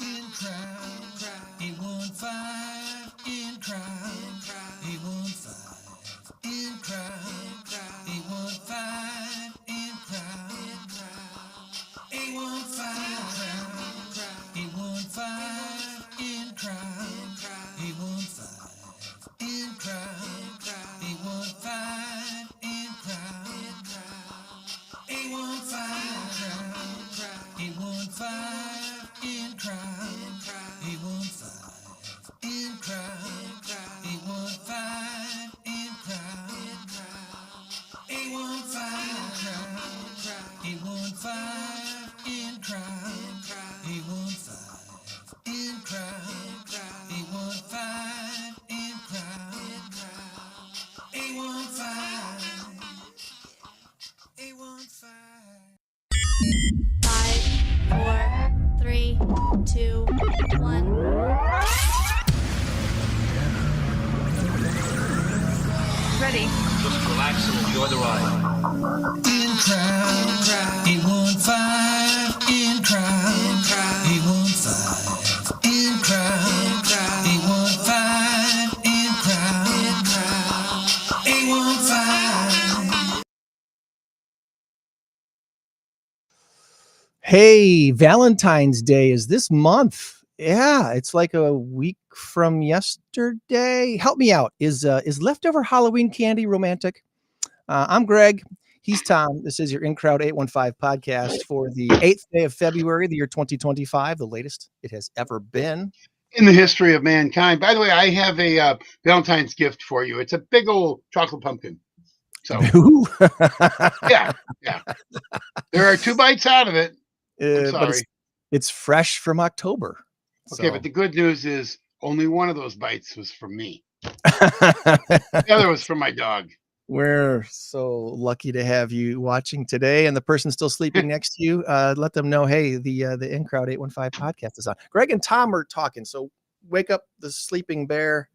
In crowd, 815 in crowd, 815 in crowd, 815 in crowd, 815 in crowd, 815 in crowd, 815 in crowd, 815 in crowd, 815 in crowd, 815 in crowd, 815 in crowd, 815 in crowd, 815 in crowd, 815. 5, 4, 3, 2, 1. Ready. Just relax and enjoy the ride. In crowd, 815 in crowd, 815 in crowd, 815 in crowd, 815. Hey, Valentine's Day is this month. Yeah, it's like a week from yesterday. Help me out. Is leftover Halloween candy romantic? I'm Greg. He's Tom. This is your In Crowd 815 podcast for the 8th day of February, the year 2025, the latest it has ever been. In the history of mankind. By the way, I have a Valentine's gift for you. It's a big old chocolate pumpkin. So, yeah. There are 2 bites out of it. I'm sorry. But it's fresh from October. Okay, but the good news is only one of those bites was from me. The other was from my dog. We're so lucky to have you watching today, and the person still sleeping next to you. Let them know, hey, the In Crowd 815 podcast is on. Greg and Tom are talking, so wake up the sleeping bear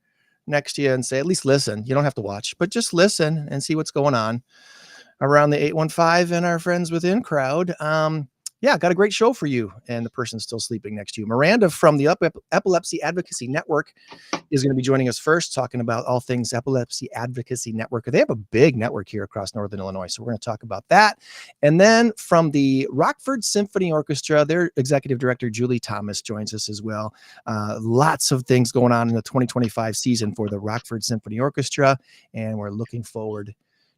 next to you and say, at least listen. You don't have to watch, but just listen and see what's going on around the 815 and our friends within Crowd. Yeah, got a great show for you, and the person still sleeping next to you. Miranda from the Epilepsy Advocacy Network is going to be joining us first, talking about all things Epilepsy Advocacy Network. They have a big network here across Northern Illinois, so we're going to talk about that. And then from the Rockford Symphony Orchestra, their executive director, Julie Thomas, joins us as well. Lots of things going on in the 2025 season for the Rockford Symphony Orchestra, and we're looking forward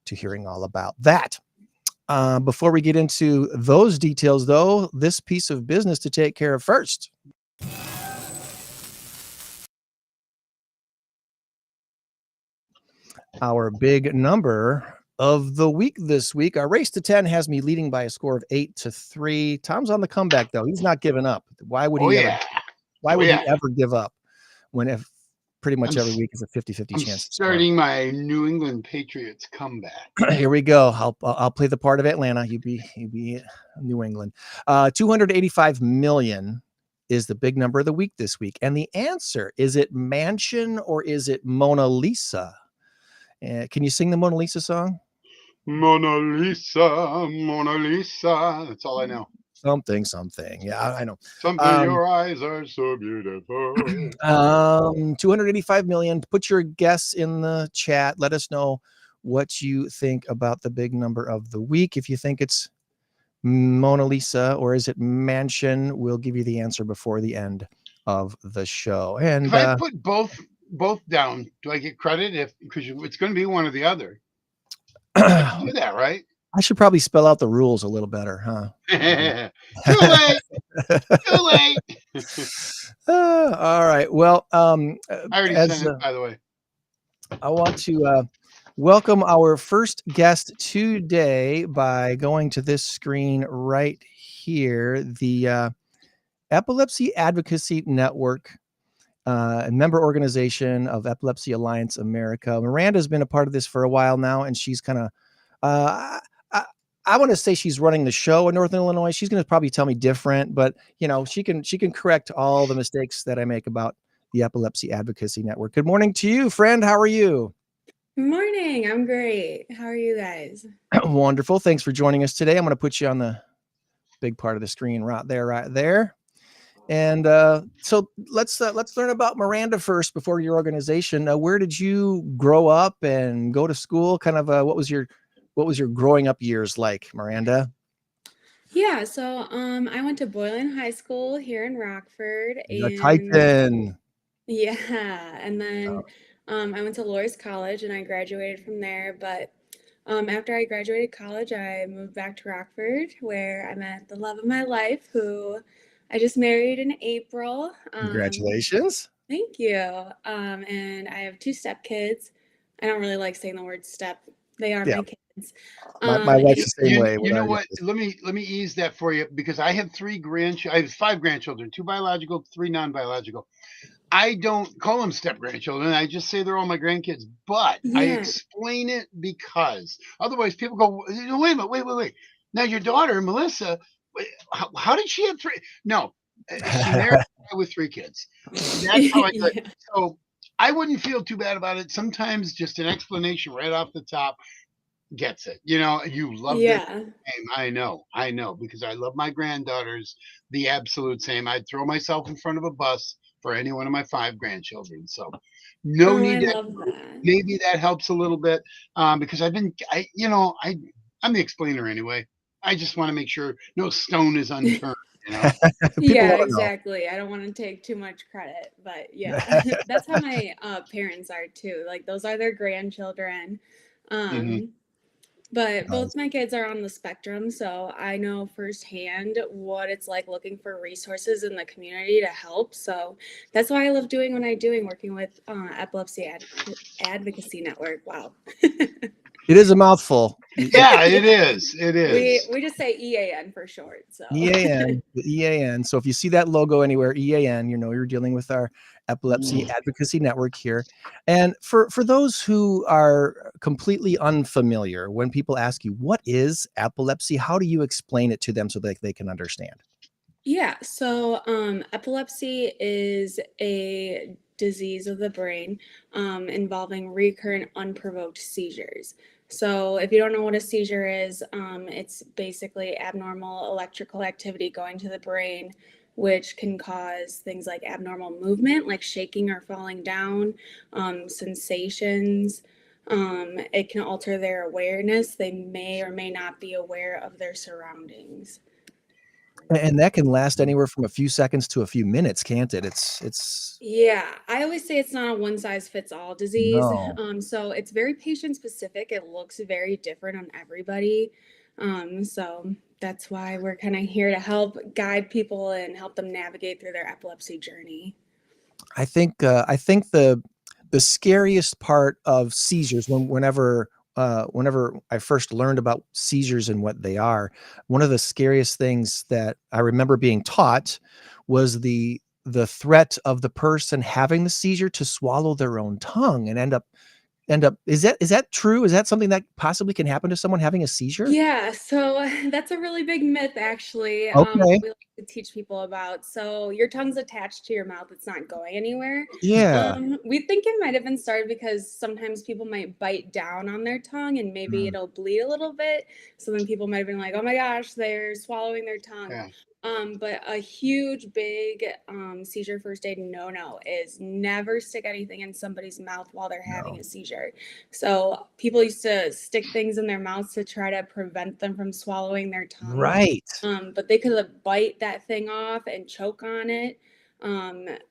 to hearing all about that. Before we get into those details, though, this piece of business to take care of first. Our big number of the week this week. Our race to 10 has me leading by a score of 8-3. Tom's on the comeback, though. He's not giving up. Why would he ever give up when if pretty much every week is a 50-50 chance? Starting my New England Patriots comeback. Here we go. I'll play the part of Atlanta. You be New England. 285 million is the big number of the week this week. And the answer, is it Mansion or is it Mona Lisa? Can you sing the Mona Lisa song? Mona Lisa, Mona Lisa. That's all I know. Something. Yeah, I know. Your eyes are so beautiful. 285 million. Put your guess in the chat. Let us know what you think about the big number of the week. If you think it's Mona Lisa or is it Mansion, we'll give you the answer before the end of the show. And If I put both down, do I get credit? Because it's going to be one or the other. I can do that, right? I should probably spell out the rules a little better, huh? Too late. Too late. All right. Well, I already sent it, by the way. I want to welcome our first guest today by going to this screen right here, the Epilepsy Advocacy Network, member organization of Epilepsy Alliance America. Miranda has been a part of this for a while now, and she's kind of, I want to say she's running the show in Northern Illinois. She's going to probably tell me different, but she can correct all the mistakes that I make about the Epilepsy Advocacy Network. Good morning to you, friend. How are you? Good morning. I'm great. How are you guys? Wonderful. Thanks for joining us today. I'm going to put you on the big part of the screen right there. And so let's learn about Miranda first before your organization. Where did you grow up and go to school? Kind of what was your growing up years like, Miranda? Yeah, so I went to Boylan High School here in Rockford. The Titan. Yeah, and then I went to Loras College and I graduated from there. But after I graduated college, I moved back to Rockford, where I met the love of my life, who I just married in April. Congratulations. Thank you. And I have 2 stepkids. I don't really like saying the word step. They are my kids. My wife's the same way. You know what? Let me ease that for you, because I have 3 grandchildren. I have 5 grandchildren, 2 biological, 3 non-biological. I don't call them step grandchildren. I just say they're all my grandkids. But I explain it because otherwise people go, wait a minute, wait. Now your daughter, Melissa, how did she have 3? No, she married a guy with 3 kids. That's how I do it. So I wouldn't feel too bad about it. Sometimes just an explanation right off the top gets it. You love this name. I know, because I love my granddaughters the absolute same. I'd throw myself in front of a bus for any one of my 5 grandchildren. So no need to. Maybe that helps a little bit, because I'm the explainer anyway. I just want to make sure no stone is unturned. Yeah, exactly. I don't want to take too much credit, but yeah, that's how my parents are too. Like, those are their grandchildren. But both my kids are on the spectrum, so I know firsthand what it's like looking for resources in the community to help. So that's why I love doing what I'm doing, working with Epilepsy Advocacy Network. Wow. It is a mouthful. Yeah, it is. It is. We just say EAN for short. So EAN. So if you see that logo anywhere, EAN, you're dealing with our Epilepsy Advocacy Network here. And for those who are completely unfamiliar, when people ask you, what is epilepsy? How do you explain it to them so that they can understand? Yeah. So epilepsy is a disease of the brain involving recurrent unprovoked seizures. So if you don't know what a seizure is, it's basically abnormal electrical activity going to the brain, which can cause things like abnormal movement, like shaking or falling down, sensations. It can alter their awareness. They may or may not be aware of their surroundings. And that can last anywhere from a few seconds to a few minutes, can't it? It's Yeah, I always say it's not a one size fits all disease. No. So it's very patient specific. It looks very different on everybody. So that's why we're kind of here to help guide people and help them navigate through their epilepsy journey. I think the scariest part of seizures, whenever I first learned about seizures and what they are, one of the scariest things that I remember being taught was the threat of the person having the seizure to swallow their own tongue and end up is that true? Is that something that possibly can happen to someone having a seizure? Yeah, so that's a really big myth, actually. Okay. We like to teach people about. So your tongue's attached to your mouth; it's not going anywhere. Yeah. We think it might have been started because sometimes people might bite down on their tongue and maybe it'll bleed a little bit. So then people might have been like, "Oh my gosh, they're swallowing their tongue." Yeah. But a huge, big seizure first aid no is never stick anything in somebody's mouth while they're having a seizure. So people used to stick things in their mouths to try to prevent them from swallowing their tongue. Right. But they could bite that thing off and choke on it.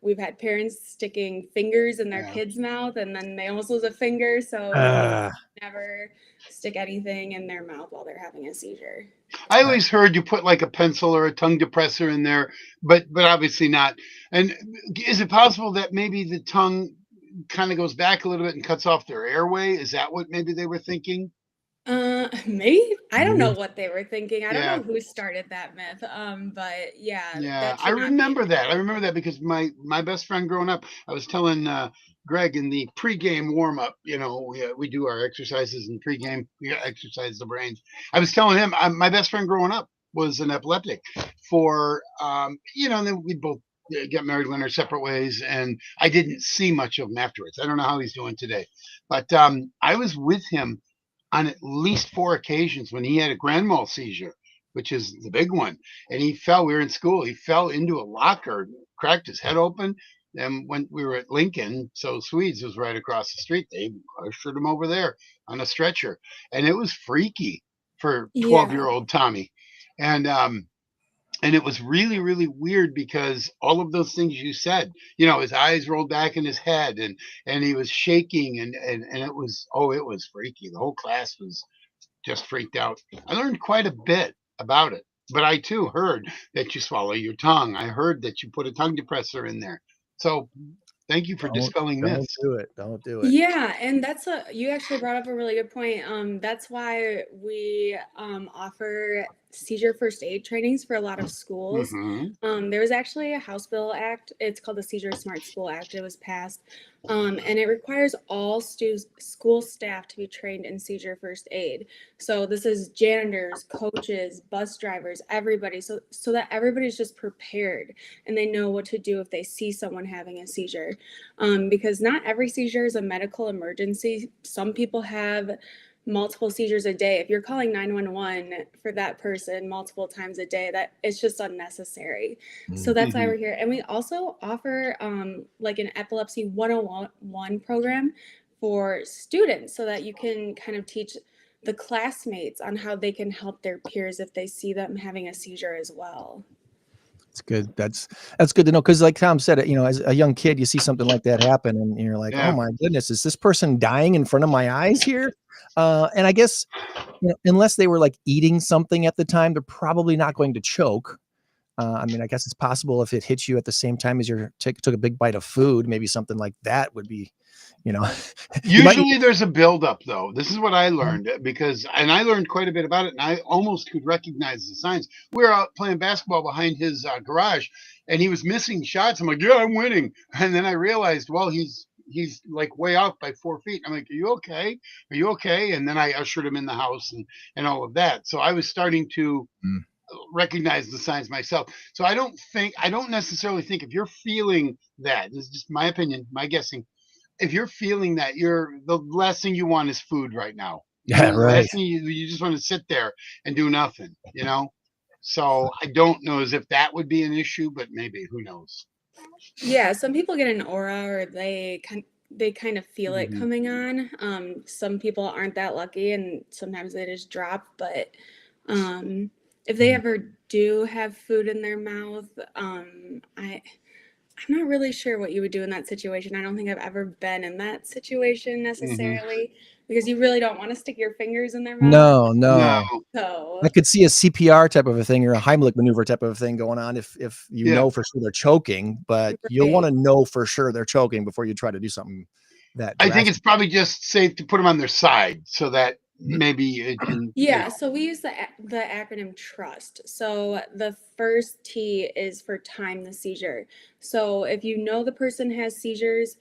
We've had parents sticking fingers in their kids' mouth and then they almost lose a finger. So never stick anything in their mouth while they're having a seizure. I always heard you put like a pencil or a tongue depressor in there, but obviously not. And is it possible that maybe the tongue kind of goes back a little bit and cuts off their airway? Is that what maybe they were thinking? Maybe. I don't know what they were thinking. I don't Yeah. know who started that myth. But yeah, Yeah, that I should not be remember an that. I issue. remember that because my best friend growing up, I was telling Greg in the pregame warm up. You know, we do our exercises in pregame. We exercise the brains. I was telling him my best friend growing up was an epileptic. For you know, and then we both got married, went our separate ways, and I didn't see much of him afterwards. I don't know how he's doing today, but I was with him on at least 4 occasions when he had a grand mal seizure, which is the big one. And he fell, we were in school, he fell into a locker, cracked his head open. And when we were at Lincoln, so Swedes was right across the street, they ushered him over there on a stretcher. And it was freaky for 12-year-old Tommy. And it was really, really weird because all of those things you said, you know, his eyes rolled back in his head and he was shaking and it was, it was freaky. The whole class was just freaked out. I learned quite a bit about it, but I too heard that you swallow your tongue. I heard that you put a tongue depressor in there. So thank you for dispelling Don't myths. do it. Don't do it. Yeah, and you actually brought up a really good point. That's why we offer seizure first aid trainings for a lot of schools. There was actually a House Bill Act. It's called the Seizure Smart School Act. It was passed, and it requires all school staff to be trained in seizure first aid. So this is janitors, coaches, bus drivers, everybody. So that everybody's just prepared and they know what to do if they see someone having a seizure. Because not every seizure is a medical emergency. Some people have multiple seizures a day. If you're calling 911 for that person multiple times a day, that it's just unnecessary. So that's why we're here. And we also offer like an epilepsy 101 program for students so that you can kind of teach the classmates on how they can help their peers if they see them having a seizure as well. It's good. That's good to know. Cause like Tom said, you know, as a young kid, you see something like that happen and you're like, oh my goodness, is this person dying in front of my eyes here? And I guess, you know, unless they were like eating something at the time, they're probably not going to choke. I mean, I guess it's possible if it hits you at the same time as you took a big bite of food, maybe something like that would be, you know. Usually there's a buildup though. This is what I learned and I learned quite a bit about it and I almost could recognize the signs. We were out playing basketball behind his garage and he was missing shots. I'm like, yeah, I'm winning. And then I realized, well, he's like way off by 4 feet. I'm like, are you okay? Are you okay? And then I ushered him in the house and all of that. So I was starting to recognize the signs myself. So I don't necessarily think if you're feeling that, this is just my opinion, my guessing, if you're feeling that, the last thing you want is food right now. Yeah, right. Last thing you just want to sit there and do nothing, you know? So I don't know as if that would be an issue, but maybe, who knows? Yeah, some people get an aura or they kind of feel it coming on. Some people aren't that lucky and sometimes they just drop, but if they ever do have food in their mouth, I'm not really sure what you would do in that situation. I don't think I've ever been in that situation necessarily because you really don't want to stick your fingers in their mouth. No. So I could see a CPR type of a thing or a Heimlich maneuver type of a thing going on if you know for sure they're choking, but you'll want to know for sure they're choking before you try to do something that I think it's probably just safe to put them on their side so that maybe it can. So we use the acronym TRUST. So the first T is for time the seizure. So if you know the person has seizures,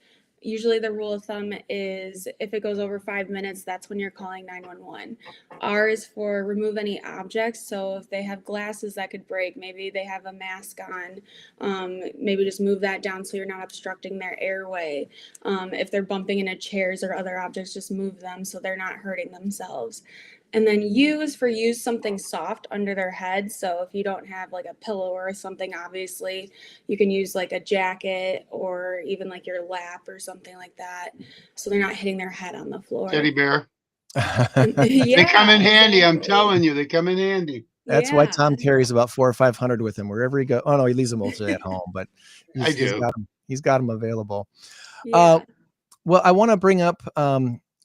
usually the rule of thumb is if it goes over 5 minutes, that's when you're calling 911. R is for remove any objects. So if they have glasses that could break, maybe they have a mask on, maybe just move that down so you're not obstructing their airway. If they're bumping into chairs or other objects, just move them so they're not hurting themselves. And then use something soft under their head. So if you don't have like a pillow or something, obviously you can use like a jacket or even like your lap or something like that, so they're not hitting their head on the floor. Teddy bear. Yeah, They come in handy. I'm exactly. telling you, they come in handy. That's why Tom Yeah. carries about 400 or 500 with him wherever he goes. Oh no, he leaves them mostly at home, but I do. he's got them available. Yeah. Well, I want to bring up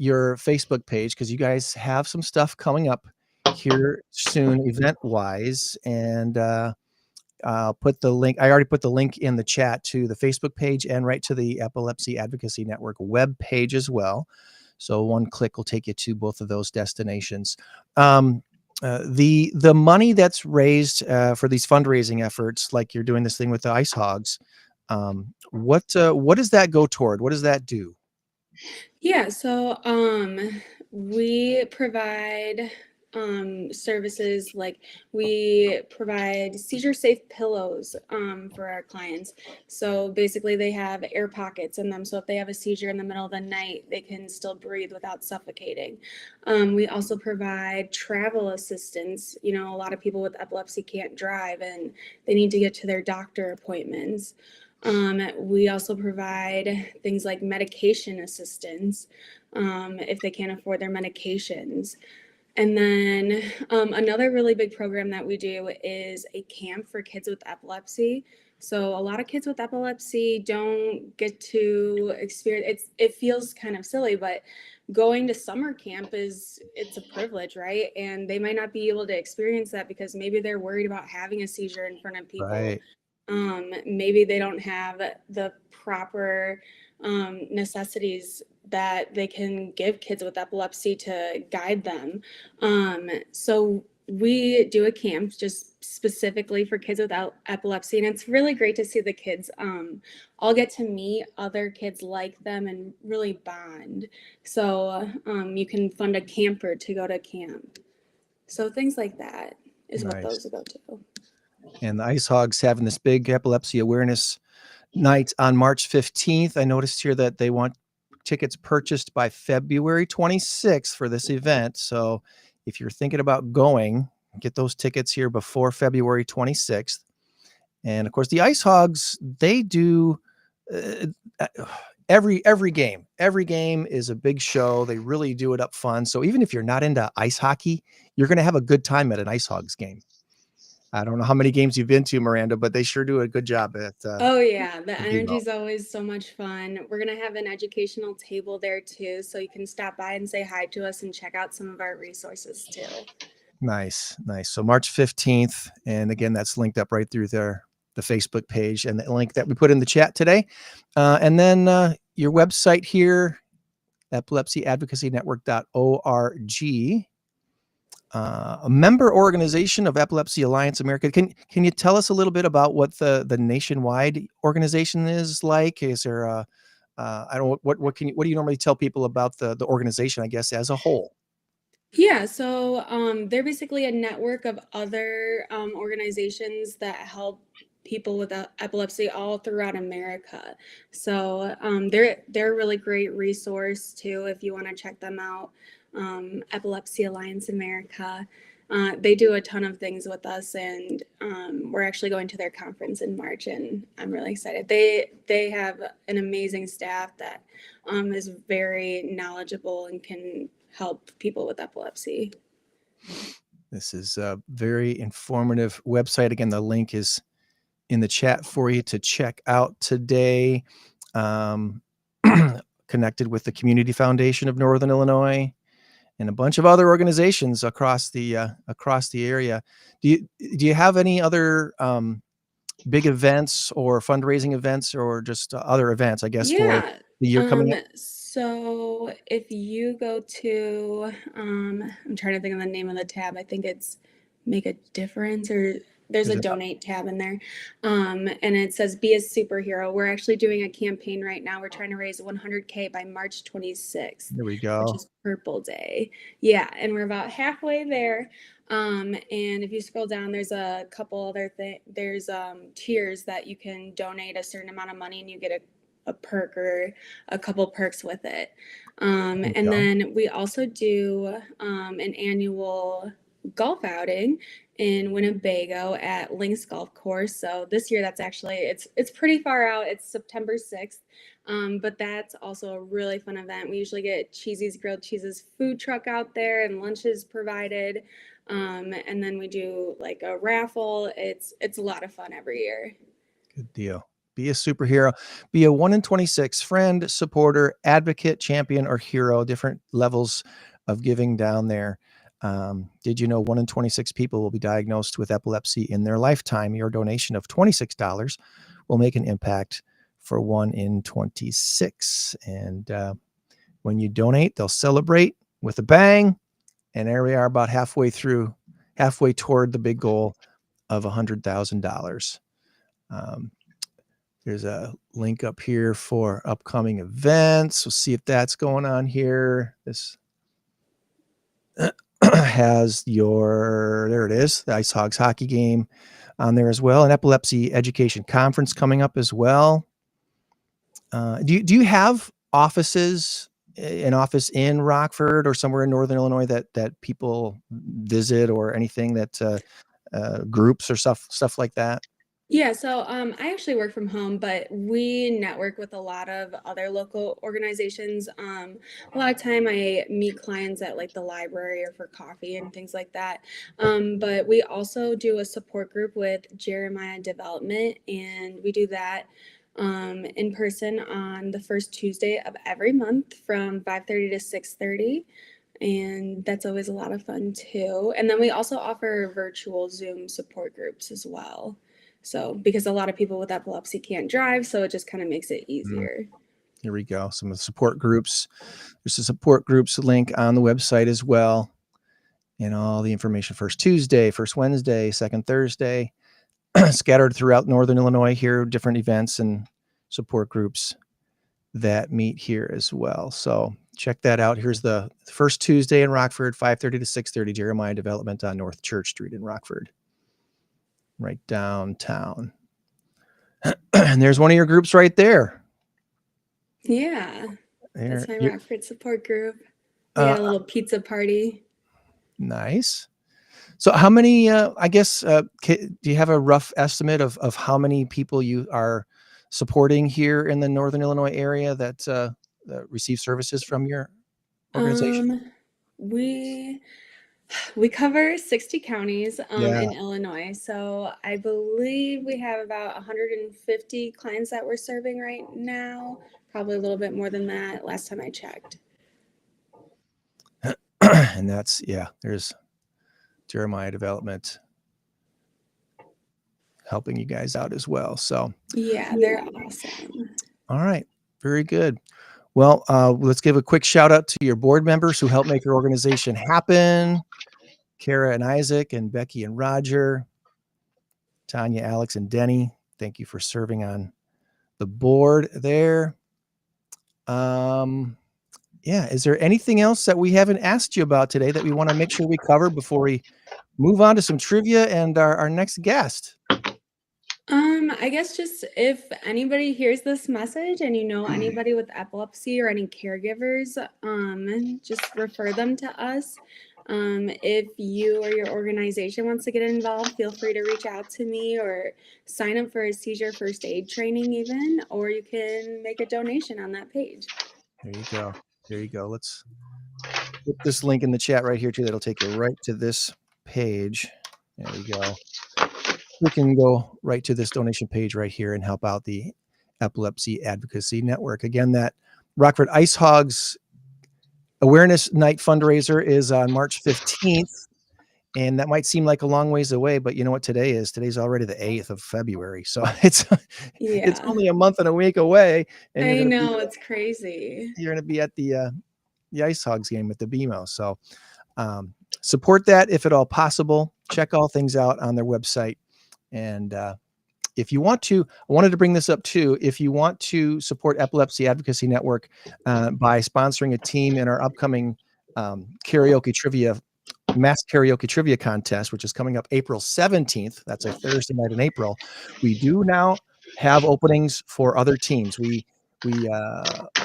your Facebook page because you guys have some stuff coming up here soon, event wise, and I'll put the link. I already put the link in the chat to the Facebook page and right to the Epilepsy Advocacy Network web page as well. So one click will take you to both of those destinations. The money that's raised for these fundraising efforts, like you're doing this thing with the Ice Hogs, what does that go toward? What does that do? Yeah, so we provide services like we provide seizure safe pillows for our clients. So basically they have air pockets in them, so if they have a seizure in the middle of the night, they can still breathe without suffocating. We also provide travel assistance. You know, a lot of people with epilepsy can't drive and they need to get to their doctor appointments. We also provide things like medication assistance if they can't afford their medications. And then another really big program that we do is a camp for kids with epilepsy. So a lot of kids with epilepsy don't get to experience it feels kind of silly, but going to summer camp it's a privilege, right? And they might not be able to experience that because maybe they're worried about having a seizure in front of people. Right. Maybe they don't have the proper necessities that they can give kids with epilepsy to guide them. So we do a camp just specifically for kids with epilepsy, and it's really great to see the kids all get to meet other kids like them and really bond. So you can fund a camper to go to camp. So things like that is what those go to. And the Ice Hogs having this big epilepsy awareness night on March 15th. I noticed here that they want tickets purchased by February 26th for this event. So if you're thinking about going, get those tickets here before February 26th. And of course, the Ice Hogs, they do every game. Every game is a big show. They really do it up fun. So even if you're not into ice hockey, you're going to have a good time at an Ice Hogs game. I don't know how many games you've been to, Miranda, but they sure do a good job at oh yeah, the Phothiboupha. energy is always so much fun. We're gonna have an educational table there too, so you can stop by and say hi to us and check out some of our resources too. Nice. So March 15th, and again, that's linked up right through there, the Facebook page, and the link that we put in the chat today. And then your website here, epilepsyadvocacynetwork.org. A member organization of Epilepsy Alliance America. Can you tell us a little bit about what the nationwide organization is like? Is there a I don't what do you normally tell people about the organization, I guess, as a whole? Yeah, so they're basically a network of other organizations that help people with epilepsy all throughout America. So they're a really great resource too if you want to check them out. Epilepsy Alliance America. They do a ton of things with us, and we're actually going to their conference in March, and I'm really excited. They have an amazing staff that is very knowledgeable and can help people with epilepsy. This is a very informative website. Again, the link is in the chat for you to check out today. Connected with the Community Foundation of Northern Illinois and a bunch of other organizations across the area. Do you have any other big events or fundraising events or just other events, I guess, for the year coming up? So if you go to, I'm trying to think of the name of the tab. I think it's Make a Difference, or there's a donate tab in there. And it says Be a Superhero. We're actually doing a campaign right now. We're trying to raise 100K by March 26th. There we go. Which is Purple Day. Yeah, and we're about halfway there. And if you scroll down, there's a couple other things. There's tiers that you can donate a certain amount of money and you get a perk or a couple perks with it. There you And go. then we also do an annual golf outing in Winnebago at Links Golf Course. So this year that's actually it's pretty far out. It's September 6th. But that's also a really fun event. We usually get Cheesy's Grilled Cheeses food truck out there and lunches provided. And then we do like a raffle. It's a lot of fun every year. Good deal. Be a superhero. Be a 1 in 26 friend, supporter, advocate, champion, or hero. Different levels of giving down there. Did you know 1 in 26 people will be diagnosed with epilepsy in their lifetime? Your donation of $26 will make an impact for 1 in 26. And when you donate, they'll celebrate with a bang. And there we are, about halfway toward the big goal of $100,000. There's a link up here for upcoming events. We'll see if that's going on here. This has there it is, the Ice Hogs hockey game on there as well. An epilepsy education conference coming up as well. Do you have an office in Rockford or somewhere in Northern Illinois that people visit, or anything that groups or stuff like that? Yeah, so I actually work from home, but we network with a lot of other local organizations. A lot of time I meet clients at like the library or for coffee and things like that. But we also do a support group with Jeremiah Development, and we do that in person on the first Tuesday of every month from 5:30 to 6:30. And that's always a lot of fun too. And then we also offer virtual Zoom support groups as well. So, because a lot of people with epilepsy can't drive, so it just kind of makes it easier. Here we go. Some of the support groups. There's a support groups link on the website as well. And all the information: first Tuesday, first Wednesday, second Thursday, scattered throughout Northern Illinois here, different events and support groups that meet here as well. So check that out. Here's the first Tuesday in Rockford, 5:30 to 6:30, Jeremiah Development on North Church Street in Rockford, right downtown. And there's one of your groups right there. Yeah, There. that's my Rockford support group. We had a little pizza party. Nice. So how many, do you have a rough estimate of how many people you are supporting here in the Northern Illinois area that receive services from your organization? We cover 60 counties Yeah. in Illinois. So I believe we have about 150 clients that we're serving right now. Probably a little bit more than that last time I checked. And there's Jeremiah Development helping you guys out as well. So yeah, they're awesome. All right. Very good. Well, let's give a quick shout out to your board members who help make your organization happen. Kara and Isaac, and Becky and Roger, Tanya, Alex, and Denny. Thank you for serving on the board there. Is there anything else that we haven't asked you about today that we want to make sure we cover before we move on to some trivia and our next guest? I guess just if anybody hears this message and you know anybody with epilepsy or any caregivers, just refer them to us. If you or your organization wants to get involved, feel free to reach out to me or sign up for a seizure first aid training even, or you can make a donation on that page. There you go. There you go. Let's put this link in the chat right here too. That'll take you right to this page. There we go. We can go right to this donation page right here and help out the Epilepsy Advocacy Network. Again, that Rockford Ice Hogs Awareness Night fundraiser is on March 15th. And that might seem like a long ways away, but you know what today is? Today's already the 8th of February. So it's only a month and a week away. And I know, it's crazy. You're going to be at the Ice Hogs game with the BMO. So support that if at all possible. Check all things out on their website. And if you want to, I wanted to bring this up too. If you want to support Epilepsy Advocacy Network by sponsoring a team in our upcoming mass karaoke trivia contest, which is coming up April 17th. That's a Thursday night in April. We do now have openings for other teams. we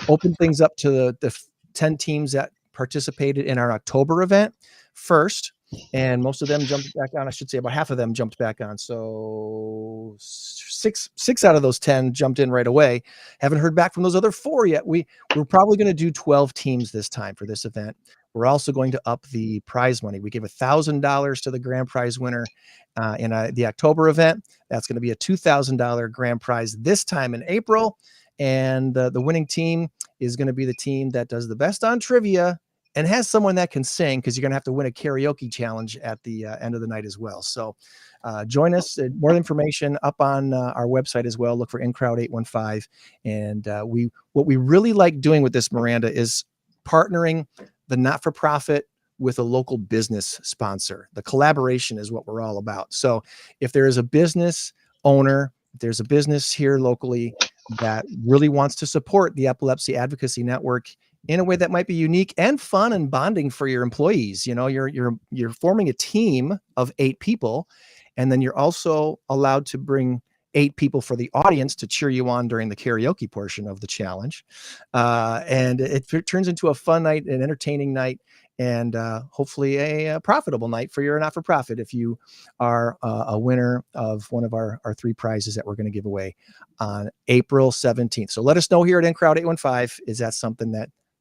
opened things up to the 10 teams that participated in our October event first, and most of them jumped back on. I should say about half of them jumped back on. So six out of those 10 jumped in right away. Haven't heard back from those other 4 yet. We're probably going to do 12 teams this time for this event. We're also going to up the prize money. We give $1,000 to the grand prize winner in the October event. That's going to be a $2,000 grand prize this time in April. And the winning team is going to be the team that does the best on trivia and has someone that can sing, because you're going to have to win a karaoke challenge at the end of the night as well. So join us. More information up on our website as well. Look for InCrowd 815. And what we really like doing with this, Miranda, is partnering the not-for-profit with a local business sponsor. The collaboration is what we're all about. So if there is a business owner, if there's a business here locally that really wants to support the Epilepsy Advocacy Network in a way that might be unique and fun and bonding for your employees, you're forming a team of 8 people, and then you're also allowed to bring 8 people for the audience to cheer you on during the karaoke portion of the challenge. And it turns into a fun night, an entertaining night, and hopefully a profitable night for your not-for-profit if you are a winner of one of our 3 prizes that we're going to give away on April 17th. So let us know here at InCrowd 815. Is that something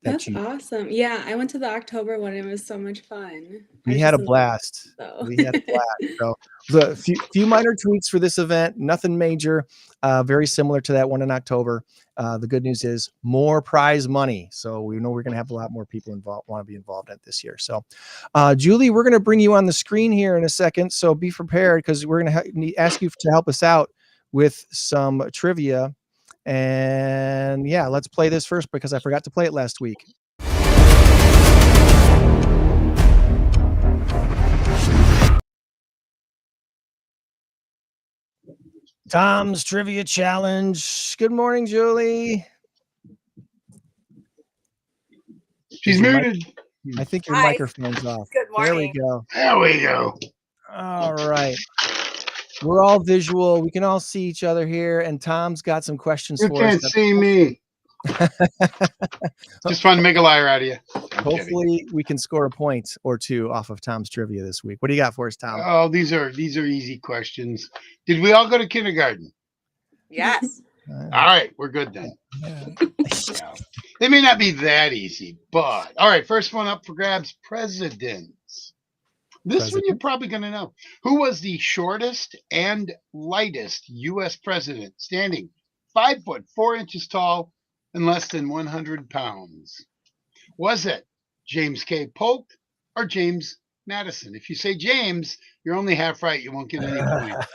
That's awesome. Yeah, I went to the October one. It was so much fun. We had a blast. We had a blast. So the few minor tweaks for this event, nothing major, very similar to that one in October. The good news is more prize money. So we know we're going to have a lot more people want to be involved in it this year. So Julie, we're going to bring you on the screen here in a second. So be prepared, because we're going to ask you to help us out with some trivia. And yeah, let's play this first because I forgot to play it last week. Tom's Trivia Challenge. Good morning, Julie. She's muted. I think your microphone's off. Good morning. There we go. There we go. All right. We're all visual. We can all see each other here, and Tom's got some questions for us. You can't see me. Just trying to make a liar out of you. Hopefully we can score a point or 2 off of Tom's trivia this week. What do you got for us, Tom? Oh, these are easy questions. Did we all go to kindergarten? Yes. All right, we're good then. Yeah. They may not be that easy, but all right, first one up for grabs, presidents. This one you're probably going to know. Who was the shortest and lightest U.S. president, standing 5 foot 4 inches tall and less than 100 pounds? Was it James K. Polk or James Madison? If you say James, you're only half right. You won't get any points.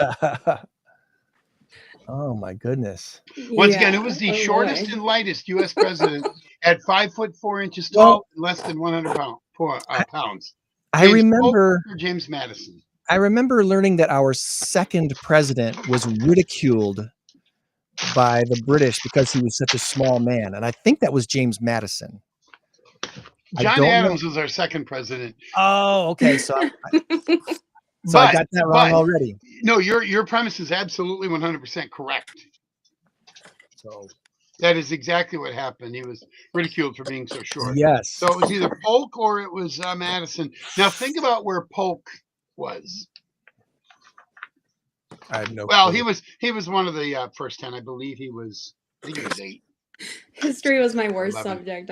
Oh my goodness. Once again, who was the shortest and lightest U.S. president at 5 foot 4 inches tall and less than 100 pounds? I remember James Madison. I remember learning that our second president was ridiculed by the British because he was such a small man. And I think that was James Madison. John Adams was our second president. Oh, okay. So I got that wrong already. No, your premise is absolutely 100% correct. So that is exactly what happened. He was ridiculed for being so short. Yes. So it was either Polk or it was Madison. Now think about where Polk was. I have no Well, clue. he was one of the first 10. I believe he was 8. History was my worst 11. subject.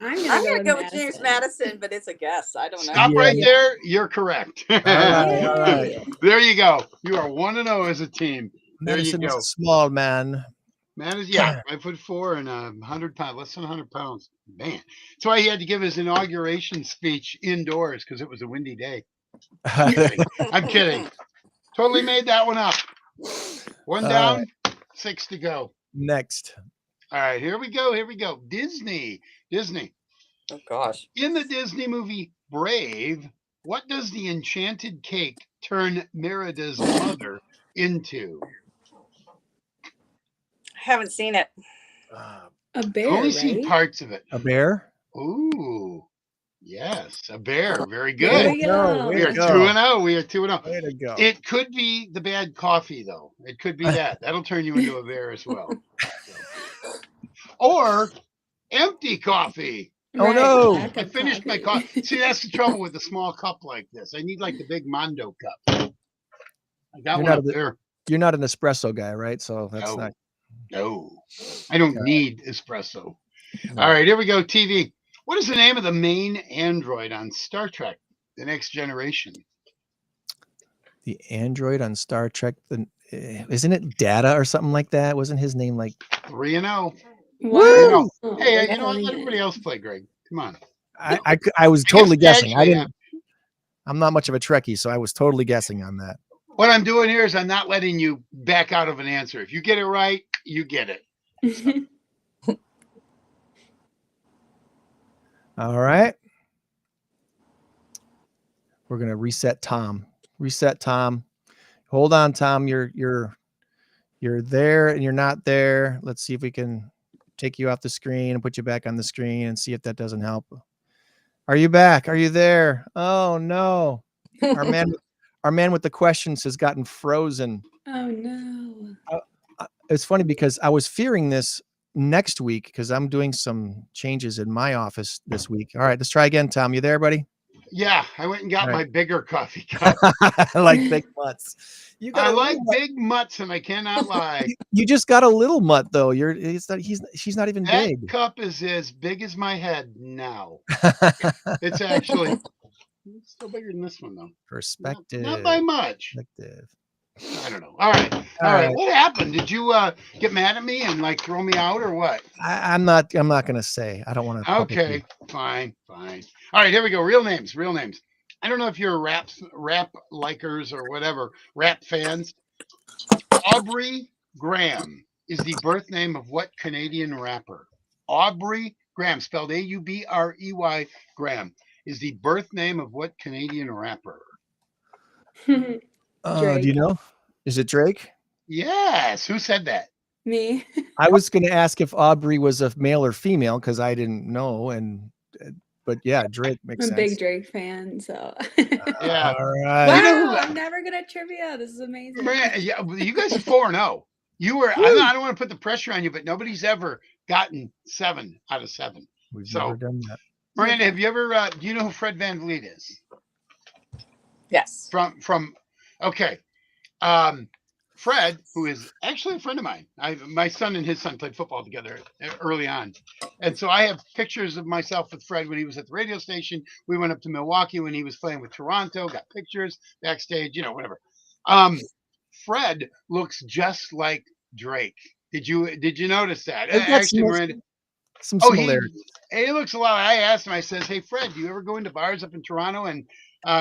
I'm gonna go with James Madison, but it's a guess. I don't know. Stop right there. You're correct. All right. There you go. You are 1-0 as a team. There Madison you go. was a small man. Man is 5 foot 4 and 100 pounds, less than 100 pounds. Man, that's why he had to give his inauguration speech indoors because it was a windy day. I'm kidding. Totally made that one up. One down, 6 to go. Next. All right, here we go. Disney. Oh gosh. In the Disney movie Brave, what does the enchanted cake turn Merida's mother into? Haven't seen it. A bear. Only seen parts of it. A bear? Ooh, yes, a bear. Very good. There we go. We are 2-0. We are 2-0. Way to go. It could be the bad coffee, though. It could be that. That'll turn you into a bear as well. or empty coffee. Oh, Right, no. lack I of finished my coffee. See, that's the trouble with a small cup like this. I need like the big Mondo cup. I got You're one not up there. You're not an espresso guy, right? So that's No, not. no, I don't Yeah. need espresso. Right. All right, here we go. TV. What is the name of the main android on Star Trek: The Next Generation? The android on Star Trek, isn't it Data or something like that? Wasn't his name like 3-0. Wow. Hey, you know what? Let everybody else play, Greg. Come on. I was totally guessing. Actually, I'm not much of a Trekkie, so I was totally guessing on that. what I'm doing here is I'm not letting you back out of an answer. If you get it right, you get it. So. All right. We're gonna reset Tom. Reset Tom. Hold on, Tom. You're there and you're not there. Let's see if we can take you off the screen and put you back on the screen and see if that doesn't help. Are you back? Are you there? Oh no. Our man with the questions has gotten frozen. Oh no. It's funny because I was fearing this next week because I'm doing some changes in my office this week. All right, let's try again, Tom. You there, buddy? Yeah, I went and got All my right. bigger coffee cup. I like big mutts. I like big mutts, and I cannot lie. You just got a little mutt though. She's not even That big. cup is as big as my head now. It's actually still bigger than this one though. Perspective. Not by much. Perspective. I don't know. All right. All right. What happened? Did you get mad at me and like throw me out or what? I'm not gonna say. I don't want to. Okay. Fine. Fine. All right. Here we go. Real names. Real names. I don't know if you're rap likers or whatever, rap fans. Aubrey Graham is the birth name of what Canadian rapper? Aubrey Graham, spelled Aubrey Graham, is the birth name of what Canadian rapper? Do you know? Is it Drake? Yes. Who said that? Me. I was going to ask if Aubrey was a male or female because I didn't know, but yeah, Drake makes I'm a sense. big Drake fan, so. Yeah. All right. Wow, I'm never gonna trivia. This is amazing. Yeah, you guys are 4-0. You were. I don't want to put the pressure on you, but nobody's ever gotten 7 out of 7. We've never done that. Miranda, have you ever? Do you know who Fred Van Vliet is? Yes. From. Okay. Fred, who is actually a friend of mine. My son and his son played football together early on. And so I have pictures of myself with Fred when he was at the radio station. We went up to Milwaukee when he was playing with Toronto, got pictures backstage, whatever. Fred looks just like Drake. Did you notice that? Actually, Miranda, some similarities. He looks a lot. I asked him, I says, hey, Fred, do you ever go into bars up in Toronto and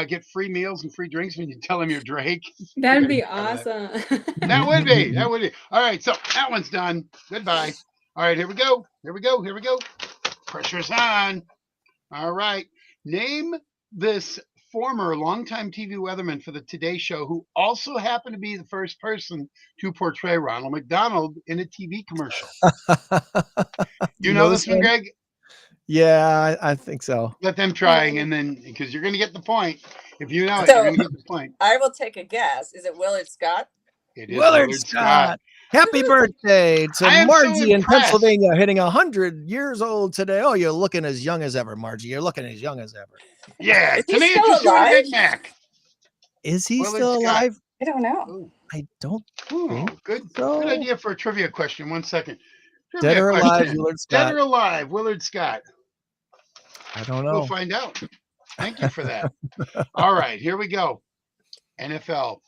get free meals and free drinks when you tell him you're Drake? That'd be awesome. That would be. That would be. All right, so that one's done. Goodbye. All right, here we go. Here we go. Here we go. Pressure's on. All right. Name this former longtime TV weatherman for the Today Show who also happened to be the first person to portray Ronald McDonald in a TV commercial. You know this one, Greg? Yeah, I think so. Let them try, and then because you're going to get the point. If you know it, you're going to get the point. I will take a guess. Is it Willard Scott? It is Willard Scott. Happy birthday to Margie in Pennsylvania, hitting 100 years old today. Oh, you're looking as young as ever, Margie. You're looking as young as ever. Yeah, is he still alive? Big Mac. Is he still alive? I don't know. I don't think good. so. Good idea for a trivia question. 1 second. Dead or alive, Willard Scott? Dead or alive, Willard Scott? I don't know. We'll find out. Thank you for that. All right, here we go. NFL.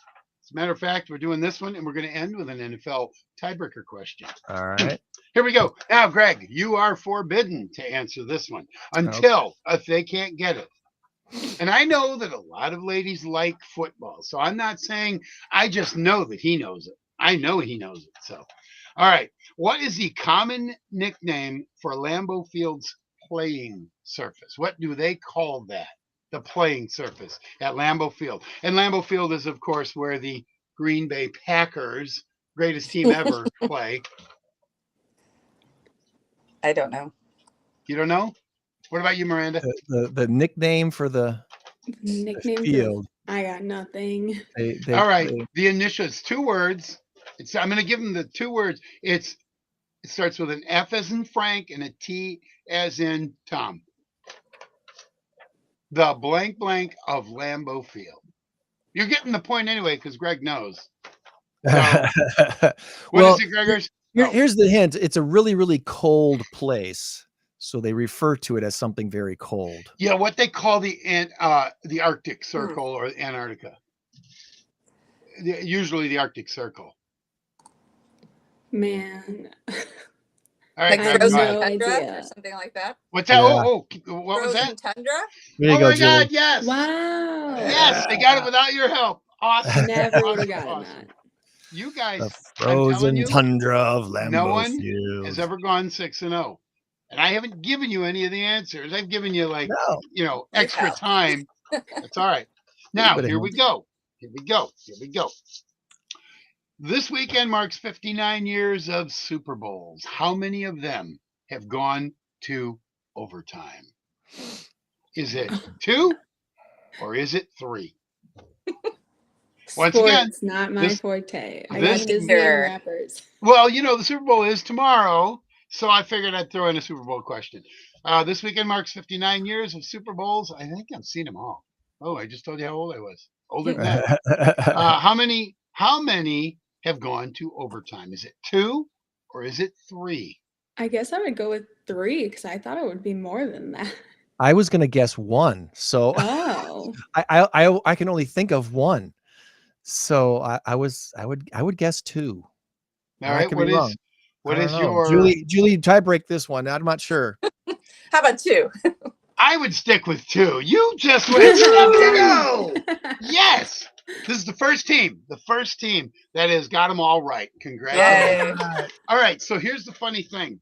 As a matter of fact, we're doing this one, and we're going to end with an NFL tiebreaker question. All right. Here we go. Now, Greg, you are forbidden to answer this one until if they can't get it. And I know that a lot of ladies like football, so I'm not saying I just know that he knows it. I know he knows it. So, all right. What is the common nickname for Lambeau Field's playing surface? What do they call that? The playing surface at Lambeau Field. And Lambeau Field is, of course, where the Green Bay Packers, greatest team ever, play. I don't know. You don't know? What about you, Miranda? The nickname for the field. I got nothing. All right. The initials, 2 words. I'm going to give them the 2 words. It's It starts with an F as in Frank and a T as in Tom. The blank blank of Lambeau Field. You're getting the point anyway because Greg knows. So, what is it, Gregors? Here's the hint. It's a really, really cold place. So they refer to it as something very cold. Yeah, what they call the Arctic Circle or Antarctica. Usually the Arctic Circle. Man. All right, Like Greg, frozen go ahead. tundra or something like that. What's that? Yeah. What was that? Frozen tundra. Oh my God, yes. Wow. Yes, they got it without your help. Awesome. Never would have gotten that. You guys, The I'm telling frozen you, tundra of Lambeau no one Field has ever gone 6-0. And I haven't given you any of the answers. I've given you extra time. That's all right. Now, here we go. Here we go. This weekend marks 59 years of Super Bowls. How many of them have gone to overtime? Is it 2 or is it 3? Once again, it's not my forte. I this got Disney and rappers. Well, the Super Bowl is tomorrow, so I figured I'd throw in a Super Bowl question. This weekend marks 59 years of Super Bowls. I think I've seen them all. Oh, I just told you how old I was. Older than that. How many have gone to overtime? Is it 2 or is it 3? I guess I would go with 3 because I thought it would be more than that. I was gonna guess 1. So I can only think of 1. So I would guess 2. All right. What is your Julie? Tie break this one. I'm not sure. How about 2? I would stick with 2. You just went 2-0. Yes. This is the first team that has got them all right. Congratulations. All right. So here's the funny thing.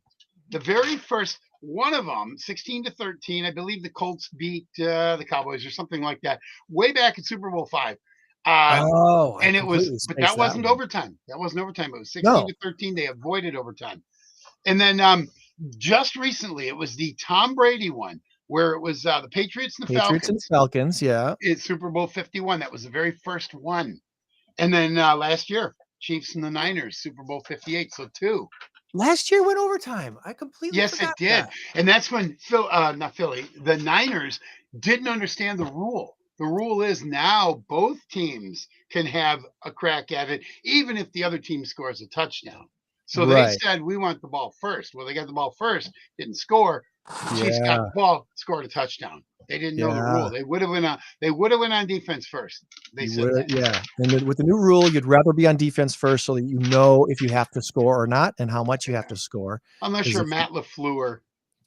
The very first one of them, 16-13, I believe the Colts beat the Cowboys or something like that, way back in Super Bowl 5. And it was, but that wasn't overtime. That wasn't overtime. It was 16-13. They avoided overtime. And then just recently, it was the Tom Brady one where it was the Patriots and the Falcons. Yeah. It's Super Bowl 51. That was the very first one. And then last year, Chiefs and the Niners, Super Bowl 58. So 2. Last year went overtime. I completely forgot it did. And that's when the Niners didn't understand the rule. The rule is now both teams can have a crack at it, even if the other team scores a touchdown. So they said, we want the ball first. Well, they got the ball first, didn't score. Chiefs got the ball, scored a touchdown. They didn't know the rule. They would have went on defense first. They said that. And with the new rule, you'd rather be on defense first so that you know if you have to score or not and how much you have to score. Unless you're Matt LaFleur.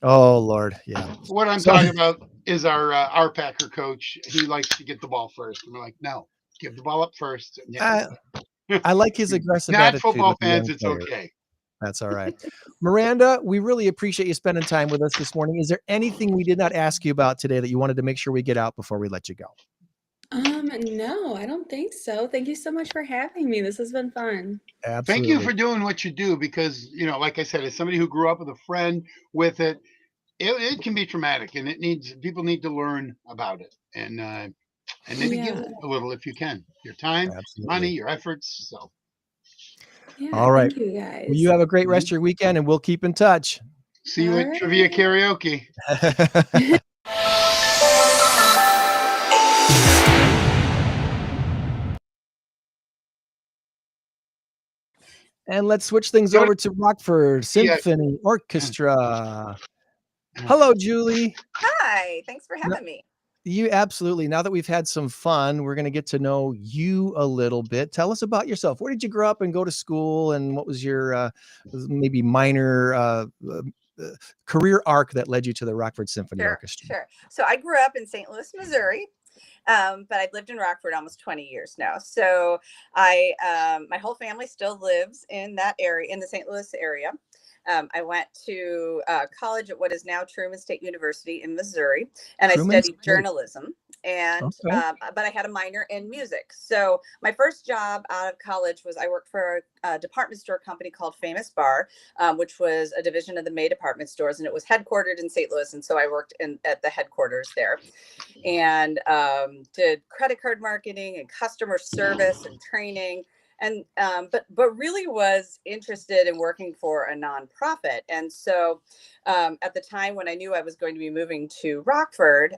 Oh Lord, yeah. What I'm talking about is our Packer coach. He likes to get the ball first. And we're like, no, give the ball up first. I like his aggressive attitude. Not football fans, it's okay. That's all right. Miranda, we really appreciate you spending time with us this morning. Is there anything we did not ask you about today that you wanted to make sure we get out before we let you go? No, I don't think so. Thank you so much for having me. This has been fun. Absolutely. Thank you for doing what you do because, like I said, as somebody who grew up with a friend with it, it can be traumatic and people need to learn about it and maybe give a little if you can. Your time, money, your efforts. So. Yeah, all right. Thank you guys. Well, you have a great rest of your weekend and we'll keep in touch. See you at Trivia Karaoke. And let's switch things over to Rockford Symphony Orchestra. Hello, Julie. Hi. Thanks for having me. You absolutely. Now that we've had some fun, we're going to get to know you a little bit. Tell us about yourself. Where did you grow up and go to school? And what was your maybe minor career arc that led you to the Rockford Symphony Orchestra? Sure. So I grew up in St. Louis, Missouri. But I've lived in Rockford almost 20 years now. So my whole family still lives in that area, in the St. Louis area. I went to college at what is now Truman State University in Missouri, and I studied journalism. And but I had a minor in music. So my first job out of college was I worked for a department store company called Famous Bar, which was a division of the May department stores, and it was headquartered in St. Louis. And so I worked at the headquarters there, and did credit card marketing and customer service and training. and but really was interested in working for a nonprofit. And so at the time when I knew I was going to be moving to Rockford,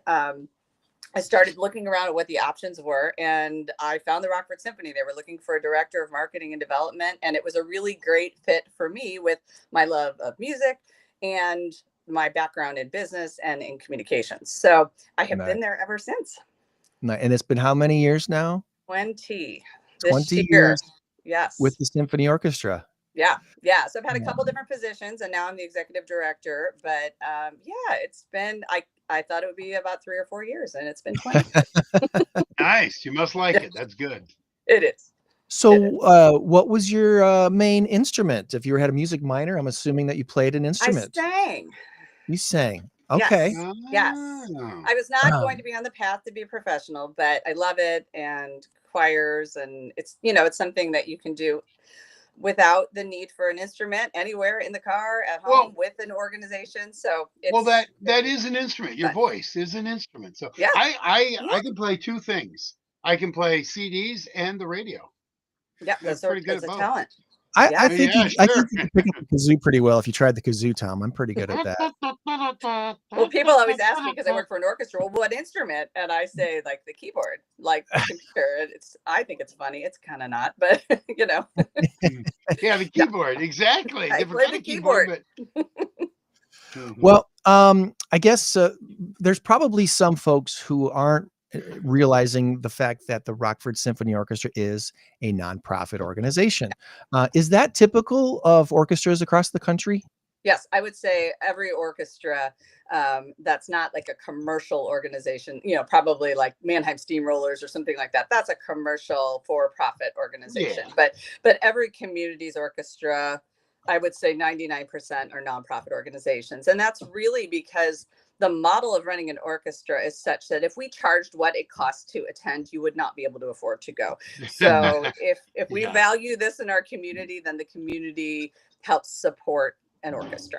I started looking around at what the options were, and I found the Rockford Symphony. They were looking for a director of marketing and development, and it was a really great fit for me with my love of music and my background in business and in communications. So I have been there ever since. And it's been how many years now? 20 20 this year. years Yes. with the Symphony Orchestra. Yeah. Yeah. So I've had a couple different positions, and now I'm the executive director. But yeah, it's been, I thought it would be about 3 or 4 years, and it's been 20. Nice. You must like it. That's good. It is. So what was your main instrument? If you had a music minor, I'm assuming that you played an instrument. I sang. You sang. Okay. Yes. Oh. I was not going to be on the path to be a professional, but I love it, and choirs, and it's, you know, it's something that you can do without the need for an instrument, anywhere, in the car, at home, with an organization. So it's, that is an instrument. Your voice is an instrument. So yeah. I can play two things. I can play CDs and the radio. Yeah, that's pretty good. It's a talent. I think you could pick up the kazoo pretty well if you tried the kazoo, Tom. I'm pretty good at that. Well, people always ask me, because I work for an orchestra, well, what instrument? And I say, like, the keyboard, like the computer. I think it's funny. It's kind of not, but you know. Yeah, the keyboard, exactly. I play the keyboard. Well, I guess there's probably some folks who aren't realizing the fact that the Rockford Symphony Orchestra is a nonprofit organization. Is that typical of orchestras across the country? Yes, I would say every orchestra that's not like a commercial organization, you know, probably like Mannheim Steamrollers or something like that. That's a commercial for-profit organization. Yeah. But every community's orchestra, I would say 99% are nonprofit organizations. And that's really because the model of running an orchestra is such that if we charged what it costs to attend, you would not be able to afford to go. So if we value this in our community, then the community helps support an orchestra.